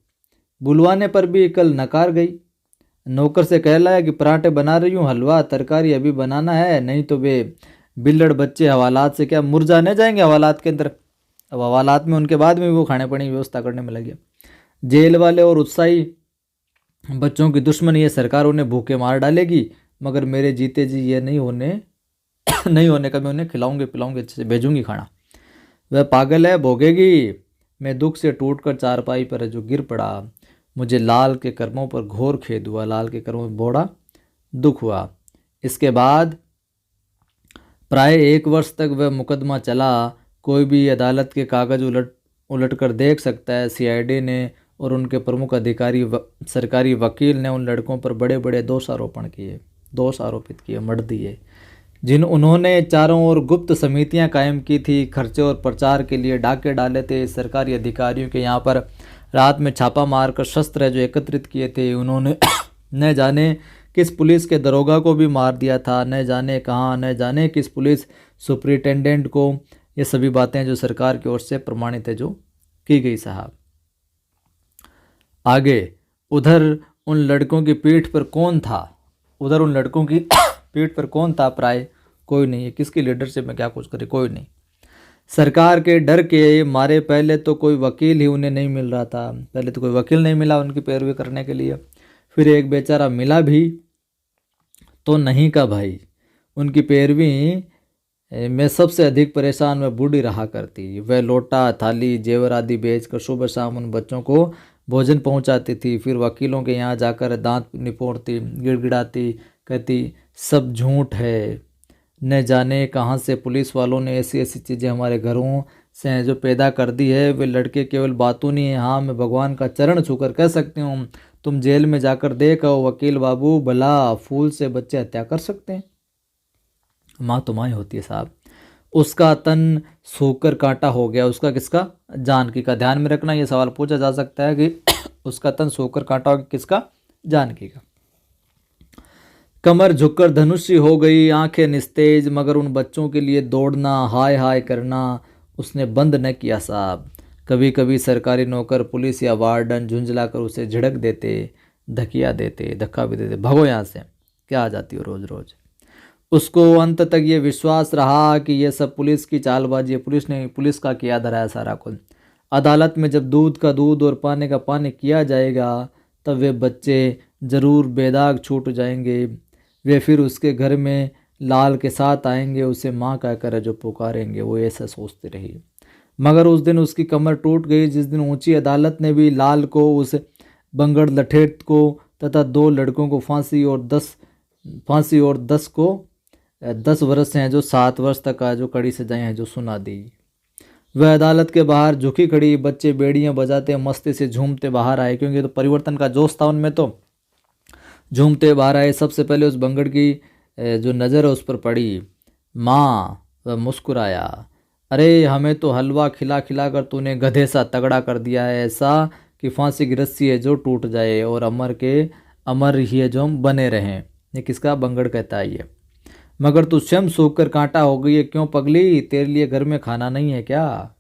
बुलवाने पर भी कल नकार गई। नौकर से कह लाया कि पराठे बना रही हूँ, हलवा तरकारी अभी बनाना है, नहीं तो वे बिल्लड़ बच्चे हवालात से क्या मुरझाने जाएंगे हवालात के अंदर। अब हवालात में उनके बाद में भी वो खाने पानी की व्यवस्था करने में लगे। जेल वाले और उत्साही बच्चों की दुश्मनी ये सरकार उन्हें भूखे मार डालेगी, मगर मेरे जीते जी ये नहीं होने का मैं उन्हें खिलाऊंगी पिलाऊंगी, अच्छे से भेजूंगी खाना। वह पागल है, भोगेगी। मैं दुख से टूटकर चारपाई पर जो गिर पड़ा। मुझे लाल के कर्मों पर घोर खेद हुआ, लाल के कर्मों में बड़ा दुख हुआ। इसके बाद प्राय 1 वर्ष तक वह मुकदमा चला। कोई भी अदालत के कागज उलट कर देख सकता है। सीआईडी ने और उनके प्रमुख अधिकारी सरकारी वकील ने उन लड़कों पर बड़े बड़े दोष आरोपित किए, मर दिए। उन्होंने चारों ओर गुप्त समितियां कायम की थी, खर्चे और प्रचार के लिए डाके डाले थे। सरकारी अधिकारियों के यहाँ पर रात में छापा मारकर शस्त्र जो एकत्रित किए थे। उन्होंने न जाने किस पुलिस के दरोगा को भी मार दिया था, न जाने कहाँ, न जाने किस पुलिस सुपरिटेंडेंट को। ये सभी बातें जो सरकार की ओर से प्रमाणित है जो की गई साहब। आगे उधर उन लड़कों की पीठ पर कौन था? प्राय कोई नहीं है। किसकी लीडरशिप में क्या कुछ करे? कोई नहीं। सरकार के डर के मारे पहले तो कोई वकील ही उन्हें नहीं मिल रहा था। पहले तो कोई वकील नहीं मिला उनकी पैरवी करने के लिए। फिर एक बेचारा मिला भी तो नहीं का भाई। उनकी पैरवी में सबसे अधिक परेशान वह बूढ़ी रहा करती। वह लोटा थाली जेवर आदि बेचकर सुबह शाम उन बच्चों को भोजन पहुंचाती थी। फिर वकीलों के यहाँ जाकर दांत निपोड़ती, गिड़गिड़ाती, कहती सब झूठ है। न जाने कहाँ से पुलिस वालों ने ऐसी ऐसी चीज़ें हमारे घरों से जो पैदा कर दी है। वे लड़के केवल बातों नहीं है। हाँ, मैं भगवान का चरण छूकर कह सकती हूँ, तुम जेल में जाकर देखो वकील बाबू, भला फूल से बच्चे हत्या कर सकते हैं? माँ तो माँ ही होती है साहब। उसका तन सूखकर कांटा हो गया। उसका किसका? जानकी का। ध्यान में रखना, ये सवाल पूछा जा सकता है कि उसका तन सूखकर कांटा हो गया, किसका? जानकी का। कमर झुककर धनुषी हो गई, आंखें निस्तेज, मगर उन बच्चों के लिए दौड़ना, हाय हाय करना उसने बंद न किया साहब। कभी कभी सरकारी नौकर, पुलिस या वार्डन झुंझलाकर उसे झिड़क देते, धक्का भी देते, भगो यहाँ से, क्या आ जाती हो रोज रोज। उसको अंत तक ये विश्वास रहा कि ये सब पुलिस की चालबाजी है। पुलिस का किया धरा है सारा कुछ। अदालत में जब दूध का दूध और पानी का पानी किया जाएगा तब वे बच्चे जरूर बेदाग छूट जाएंगे। वे फिर उसके घर में लाल के साथ आएंगे, उसे माँ कहकर जो पुकारेंगे। वो ऐसा सोचती रही। मगर उस दिन उसकी कमर टूट गई, जिस दिन ऊंची अदालत ने भी लाल को, उस बंगड़ लठेत को तथा 2 लड़कों को फांसी और 10 को 10 वर्ष हैं जो 7 वर्ष तक का जो कड़ी सजाएं हैं जो सुना दी। वह अदालत के बाहर झुकी खड़ी, बच्चे बेड़ियां बजाते मस्ती से झूमते बाहर आए, क्योंकि तो परिवर्तन का जोश था उनमें, तो झूमते बाहर आए। सबसे पहले उस बंगड़ की जो नज़र है उस पर पड़ी। माँ, वह मुस्कुराया। अरे हमें तो हलवा खिला खिला कर तूने गधे सा तगड़ा कर दिया है, ऐसा कि फांसी की रस्सी है जो टूट जाए और अमर ही है जो हम बने रहें। ये किसका? बंगड़ कहता है ये। मगर तू स्वयं सूख कर कांटा हो गई है। क्यों पगली, तेरे लिए घर में खाना नहीं है क्या?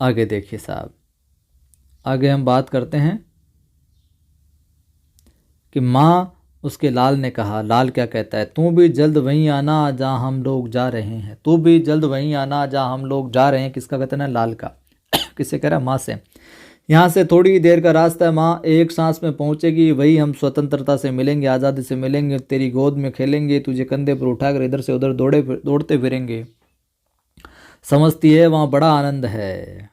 आगे देखिए साहब, आगे हम बात करते हैं कि माँ उसके लाल ने कहा। लाल क्या कहता है? तू भी जल्द वहीं आना जहाँ हम लोग जा रहे हैं। तू भी जल्द वहीं आना जहाँ हम लोग जा रहे हैं। किसका कहता है? लाल का। किससे कह रहा है? माँ से। यहाँ से थोड़ी देर का रास्ता है माँ, एक सांस में पहुँचेगी। वही हम स्वतंत्रता से मिलेंगे, आज़ादी से मिलेंगे, तेरी गोद में खेलेंगे, तुझे कंधे पर उठाकर इधर से उधर दौड़ते फिरेंगे। समझती है वहाँ बड़ा आनंद है।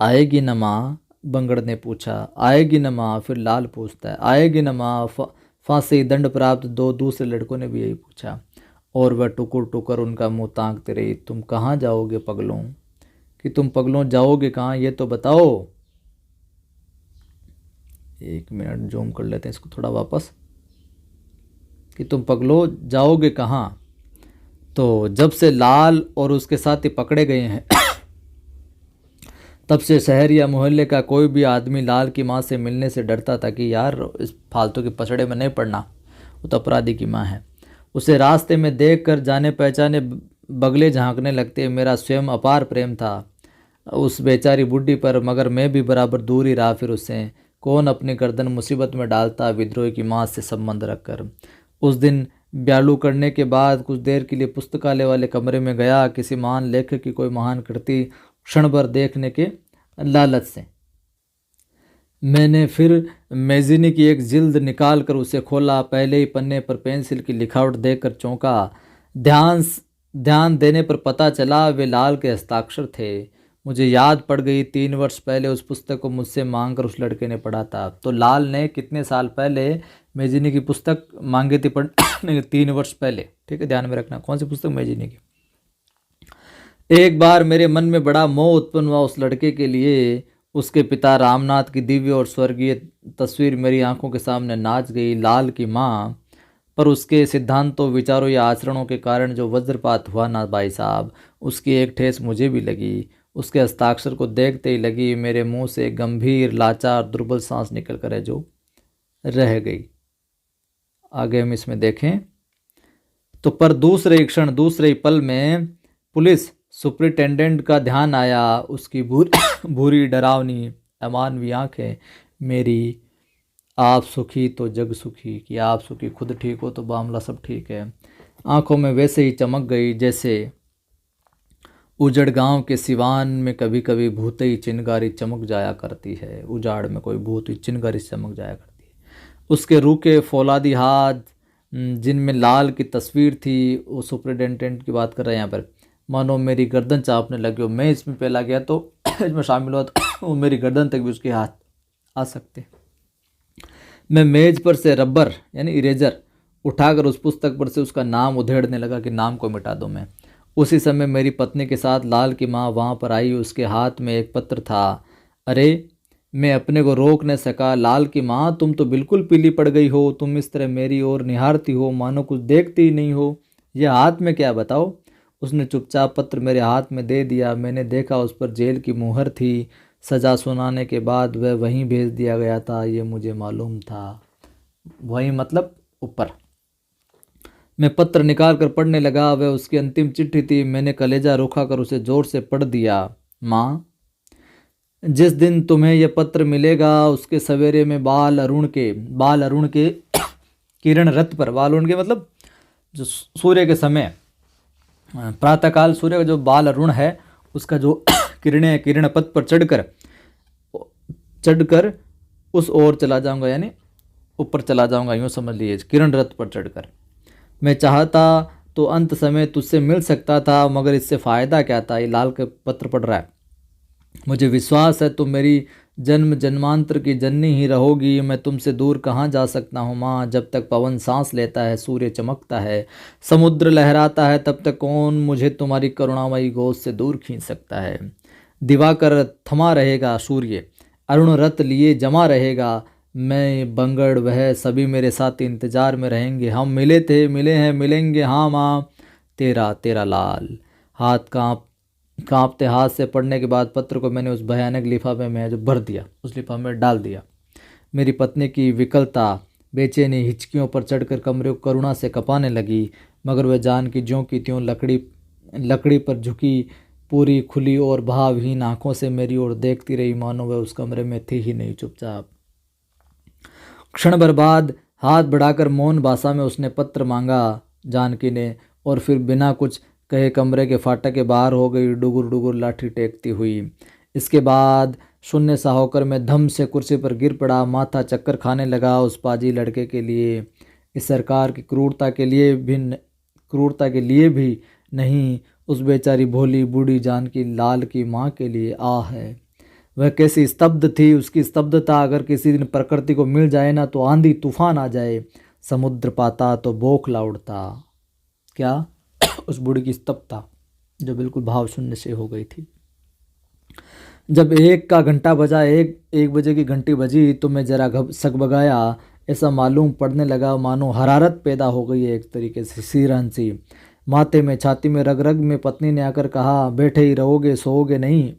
आएगी न माँ? बंगड़ ने पूछा। आएगी न माँ? फिर लाल पूछता है। आएगी न माँ? फांसी दंड प्राप्त 2 दूसरे लड़कों ने भी यही पूछा। और वह टुकुर टुकुर उनका मुंह ताकते रही। तुम कहाँ जाओगे पगलों? कि तुम पगलों जाओगे कहाँ, ये तो बताओ। 1 मिनट जूम कर लेते हैं इसको थोड़ा वापस। कि तुम पगलों जाओगे कहाँ? तो जब से लाल और उसके साथी पकड़े गए हैं तब से शहर या मोहल्ले का कोई भी आदमी लाल की माँ से मिलने से डरता था कि यार इस फालतू के पछड़े में नहीं पड़ना, वो तो अपराधी की माँ है। उसे रास्ते में देखकर जाने पहचाने बगले झांकने लगते। मेरा स्वयं अपार प्रेम था उस बेचारी बुढ़ी पर, मगर मैं भी बराबर दूर ही रहा। फिर उससे कौन अपनी गर्दन मुसीबत में डालता विद्रोह की माँ से संबंध रखकर। उस दिन ब्यालू करने के बाद कुछ देर के लिए पुस्तकालय वाले कमरे में गया, किसी महान लेखक की कोई महान कृति क्षण भर देखने के लालच से। मैंने फिर मैगजीन की एक जिल्द निकाल कर उसे खोला। पहले ही पन्ने पर पेंसिल की लिखावट देखकर चौंका। ध्यान देने पर पता चला वे लाल के हस्ताक्षर थे। मुझे याद पड़ गई, 3 वर्ष पहले उस पुस्तक को मुझसे मांगकर उस लड़के ने पढ़ा था। तो लाल ने कितने साल पहले मैगजीन की पुस्तक मांगी थी पढ़ने? 3 वर्ष पहले। ठीक है, ध्यान में रखना। कौन सी पुस्तक? मैगजीन की। एक बार मेरे मन में बड़ा मोह उत्पन्न हुआ उस लड़के के लिए। उसके पिता रामनाथ की दिव्य और स्वर्गीय तस्वीर मेरी आंखों के सामने नाच गई। लाल की माँ पर उसके सिद्धांतों, विचारों या आचरणों के कारण जो वज्रपात हुआ ना भाई साहब, उसकी एक ठेस मुझे भी लगी। उसके हस्ताक्षर को देखते ही लगी मेरे मुंह से गंभीर, लाचार, दुर्बल सांस निकल कर है जो रह गई। आगे हम इसमें देखें तो पर दूसरे क्षण, दूसरे पल में पुलिस सुपरिटेंडेंट का ध्यान आया। उसकी भूरी डरावनी अमानवी आंखें मेरी, आप सुखी तो जग सुखी, कि आप सुखी, खुद ठीक हो तो मामला सब ठीक है। आंखों में वैसे ही चमक गई जैसे उजड़ गांव के सिवान में कभी कभी भूतई चिनगारी चमक जाया करती है। उजाड़ में कोई भूत चिनगारी चमक जाया करती है। उसके रूखे फौलादी हाथ जिनमें लाल की तस्वीर थी, वो सुपरिटेंडेंट की बात कर रहे हैं यहाँ पर, मानो मेरी गर्दन चापने लगे हो। मैं इसमें पहला गया तो इसमें शामिल हुआ तो वो मेरी गर्दन तक भी उसके हाथ आ सकते। मैं मेज पर से रबर यानी इरेजर उठाकर उस पुस्तक पर से उसका नाम उधेड़ने लगा कि नाम को मिटा दूं मैं। उसी समय मेरी पत्नी के साथ लाल की माँ वहाँ पर आई। उसके हाथ में एक पत्र था। अरे मैं अपने को रोक न सका। लाल की माँ, तुम तो बिल्कुल पीली पड़ गई हो। तुम इस तरह मेरी ओर निहारती हो मानो कुछ देखती ही नहीं हो। यह हाथ में क्या, बताओ? उसने चुपचाप पत्र मेरे हाथ में दे दिया। मैंने देखा उस पर जेल की मुहर थी। सज़ा सुनाने के बाद वह वहीं भेज दिया गया था, ये मुझे मालूम था। वहीं मतलब ऊपर। मैं पत्र निकाल कर पढ़ने लगा। वह उसकी अंतिम चिट्ठी थी। मैंने कलेजा रुखा कर उसे जोर से पढ़ दिया। माँ, जिस दिन तुम्हें यह पत्र मिलेगा उसके सवेरे में बाल अरुण के किरण रथ पर, बाल अरुण के मतलब जो सूर्य के समय, प्रातःकाल सूर्य का जो बाल अरुण है उसका जो किरणें किरण पथ पर चढ़कर उस ओर चला जाऊंगा, यानी ऊपर चला जाऊंगा, यूँ समझ लीजिए, किरण रथ पर चढ़कर। मैं चाहता तो अंत समय तुझसे मिल सकता था, मगर इससे फ़ायदा क्या था। ये लाल के पत्र पढ़ रहा है। मुझे विश्वास है तुम मेरी जन्म जन्मांतर की जननी ही रहोगी। मैं तुमसे दूर कहाँ जा सकता हूँ माँ। जब तक पवन सांस लेता है, सूर्य चमकता है, समुद्र लहराता है, तब तक कौन मुझे तुम्हारी करुणामयी गोद से दूर खींच सकता है। दिवाकर थमा रहेगा, सूर्य अरुण रत लिए जमा रहेगा। मैं बंगड़ वह सभी मेरे साथ इंतजार में रहेंगे। हम मिले थे, मिले हैं, मिलेंगे हाँ माँ। तेरा तेरा लाल। हाथ कांपते हाथ से पढ़ने के बाद पत्र को मैंने उस भयानक लिफाफे में जो भर दिया, उस लिफाफे में डाल दिया। मेरी पत्नी की विकलता, बेचैनी हिचकियों पर चढ़कर कमरे को करुणा से कपाने लगी, मगर वह जान की ज्यों की त्यों लकड़ी पर झुकी पूरी खुली और भावहीन आंखों से मेरी ओर देखती रही, मानो वह उस कमरे में थी ही नहीं। चुपचाप क्षण भर बाद हाथ बढ़ाकर मौन भाषा में उसने पत्र मांगा जानकी ने, और फिर बिना कुछ कहे कमरे के फाटक के बाहर हो गई, डुगुर डुगुर लाठी टेकती हुई। इसके बाद शून्य सा होकर मैं धम से कुर्सी पर गिर पड़ा, माथा चक्कर खाने लगा। उस पाजी लड़के के लिए, इस सरकार की क्रूरता के लिए भी नहीं, उस बेचारी भोली बूढ़ी जानकी लाल की माँ के लिए आ है। वह कैसी स्तब्ध थी। उसकी स्तब्धता अगर किसी दिन प्रकृति को मिल जाए ना, तो आंधी तूफान आ जाए, समुद्र पाता तो बौखला उड़ता। क्या उस बूढ़ी की स्तब्धता जो बिल्कुल भाव शून्य से हो गई थी। जब 1 का घंटा बजा, 1 बजे की घंटी बजी, तो मैं जरा सकबगाया। ऐसा मालूम पड़ने लगा मानो हरारत पैदा हो गई है, एक तरीके से सीरन सी माथे में, छाती में, रग रग में। पत्नी ने आकर कहा, बैठे ही रहोगे, सोओगे नहीं।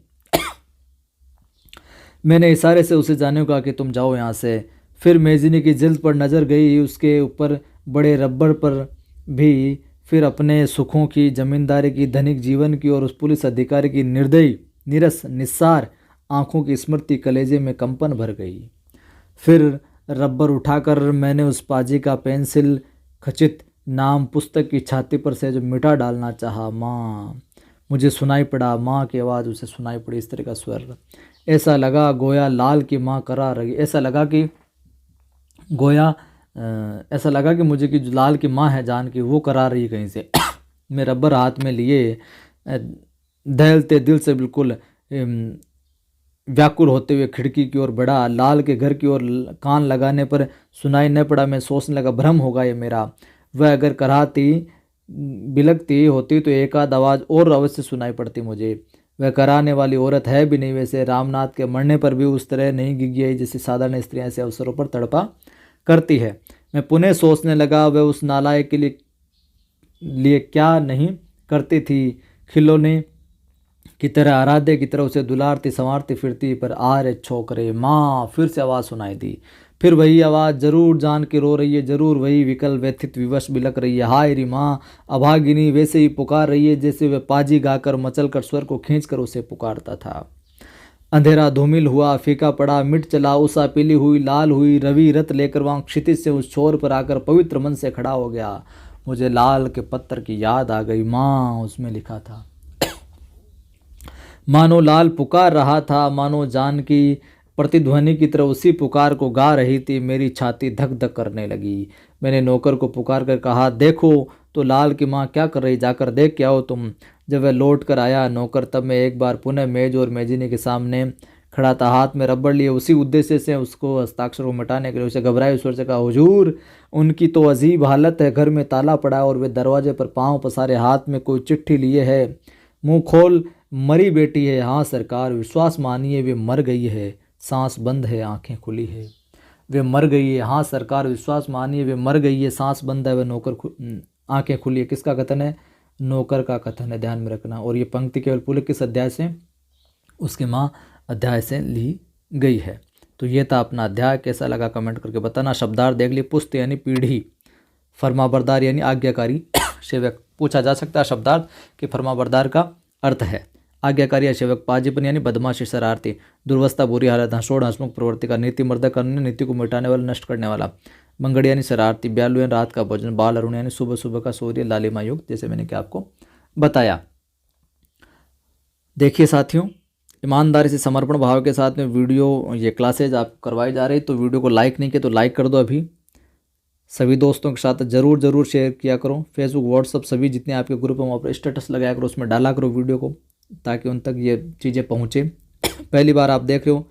मैंने इशारे से उसे जाने को कहा कि तुम जाओ यहाँ से। फिर मेजिनी की जिल्द पर नज़र गई, उसके ऊपर बड़े रबर पर भी, फिर अपने सुखों की, जमींदारी की, धनिक जीवन की, और उस पुलिस अधिकारी की निर्दयी निरस निस्सार आंखों की स्मृति कलेजे में कंपन भर गई। फिर रबर उठाकर मैंने उस पाजी का पेंसिल खचित नाम पुस्तक की छाती पर से जो मिटा डालना चाहा। माँ। मुझे सुनाई पड़ा, माँ की आवाज़ उसे सुनाई पड़ी, इस तरह का स्वर। ऐसा लगा गोया लाल की माँ करा रही, ऐसा लगा कि मुझे कि जो लाल की माँ है जानकी, वो करा रही है कहीं से। मैं रबर हाथ में लिए दहलते दिल से बिल्कुल व्याकुल होते हुए खिड़की की ओर बढ़ा। लाल के घर की ओर कान लगाने पर सुनाई न पड़ा। मैं सोचने लगा, भ्रम होगा ये मेरा। वह अगर कराती बिलकती होती तो एक आध आवाज़ और अवश्य सुनाई पड़ती मुझे। वह कराने वाली औरत है भी नहीं। वैसे रामनाथ के मरने पर भी उस तरह नहीं गिगी जैसे साधारण स्त्रियां ऐसे अवसरों पर तड़पा करती है। मैं पुनः सोचने लगा, वह उस नालायक के लिए क्या नहीं करती थी। खिलौने की तरह, आराध्य की तरह उसे दुलारती संवारती फिरती, पर आरे छोकरे माँ। फिर से आवाज़ सुनाई दी। फिर वही आवाज़, जरूर जान के रो रही है, जरूर वही विकल व्यथित विवश बिलक रही है। हाय री माँ। अभागिनी वैसे ही पुकार रही है जैसे वह पाजी गाकर मचल कर स्वर को खींचकर उसे पुकारता था। अंधेरा धूमिल हुआ, फीका पड़ा, मिट चला। उषा पीली हुई, लाल हुई, रवि रत लेकर वहाँ क्षितिज से उस छोर पर आकर पवित्र मन से खड़ा हो गया। मुझे लाल के पत्र की याद आ गई। माँ उसमें लिखा था। मानो लाल पुकार रहा था, मानो जानकी प्रतिध्वनि की तरह उसी पुकार को गा रही थी। मेरी छाती धक धक करने लगी। मैंने नौकर को पुकार कर कहा, देखो तो लाल की माँ क्या कर रही, जाकर देख के आओ तुम। जब वह लौट कर आया नौकर, तब मैं एक बार पुनः मेज और मेजिनी के सामने खड़ा था, हाथ में रबड़ लिए उसी उद्देश्य से उसको हस्ताक्षर को मिटाने के लिए। उसे घबराए स्वर से कहा, हुजूर उनकी तो अजीब हालत है, घर में ताला पड़ा और वे दरवाजे पर पाँव पसारे, हाथ में कोई चिट्ठी लिए है, मुंह खोल मरी बेटी है। हाँ सरकार, विश्वास मानिए वे मर गई है, सांस बंद है, आंखें खुली है। वे मर गई है। हाँ सरकार, विश्वास मानिए वे मर गई है, सांस बंद है, वे आंखें खुली है। किसका कथन है? नौकर का कथन है, ध्यान में रखना। और ये पंक्ति केवल पूरे किस अध्याय से? उसके माँ अध्याय से ली गई है। तो ये था अपना अध्याय। कैसा लगा कमेंट करके बताना। शब्दार्थ देख लिए। पुस्त यानी पीढ़ी, फरमाबरदार यानी आज्ञाकारी सेवक। पूछा जा सकता है शब्दार्थ कि फरमाबरदार का अर्थ है आज्ञाकारी सेवक, पाजीपन यानी बदमाशी, शरारती, दुर्वस्था, बुरी हालत, हंसोड़, हंसमुख प्रवृत्ति का, नीति मर्दक करने, नीति को मिटाने वाला, नष्ट करने वाला, मंगड़ यानी शरारती, ब्यालु यानी रात का भोजन, बाल अरुण यानी सुबह सुबह का सूर्य, लालिमा युक्त, जैसे मैंने क्या आपको बताया। देखिए साथियों, ईमानदारी से समर्पण भाव के साथ में वीडियो ये क्लासेज आप करवाई जा रही, तो वीडियो को लाइक नहीं किया तो लाइक कर दो अभी। सभी दोस्तों के साथ ज़रूर शेयर किया करो। फेसबुक, व्हाट्सअप सभी जितने आपके ग्रुप हैं वहाँ पर स्टेटस लगाया करो, उसमें डाला करो वीडियो को, ताकि उन तक ये चीज़ें पहुँचे। पहली बार आप देख रहे हो,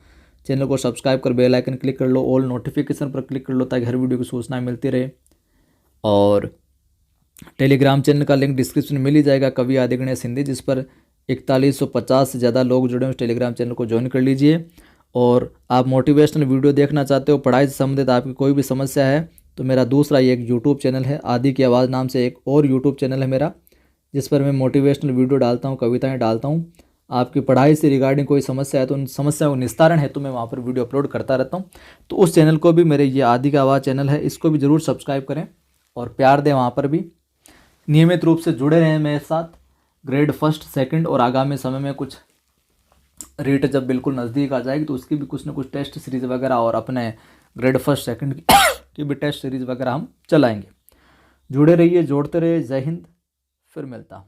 चैनल को सब्सक्राइब कर बेल आइकन क्लिक कर लो, ऑल नोटिफिकेशन पर क्लिक कर लो, ताकि हर वीडियो की सूचना मिलती रहे। और टेलीग्राम चैनल का लिंक डिस्क्रिप्शन में मिल ही जाएगा, कवि आदि गणेश हिंदी, जिस पर 4150 से ज़्यादा लोग जुड़े हैं। उस टेलीग्राम चैनल को ज्वाइन कर लीजिए। और आप मोटिवेशनल वीडियो देखना चाहते हो, पढ़ाई से संबंधित आपकी कोई भी समस्या है, तो मेरा दूसरा एक यूट्यूब चैनल है, आदि की आवाज़ नाम से एक और यूट्यूब चैनल है मेरा, जिस पर मैं मोटिवेशनल वीडियो डालता हूँ, कविताएँ डालता हूँ। आपकी पढ़ाई से रिगार्डिंग कोई समस्या है तो उन समस्याओं को निस्तारण है तो मैं वहाँ पर वीडियो अपलोड करता रहता हूँ। तो उस चैनल को भी, मेरे ये आदि का आवाज़ चैनल है, इसको भी ज़रूर सब्सक्राइब करें और प्यार दें। वहाँ पर भी नियमित रूप से जुड़े रहें मेरे साथ। ग्रेड फर्स्ट, सेकंड और आगामी समय में कुछ रीट जब बिल्कुल नज़दीक आ जाएगी तो उसकी भी कुछ ना कुछ टेस्ट सीरीज़ वगैरह और अपने ग्रेड फर्स्ट सेकंड की भी टेस्ट सीरीज़ वगैरह हम चलाएंगे। जुड़े रहिए, जोड़ते रहिए। जय हिंद, फिर मिलता हूँ।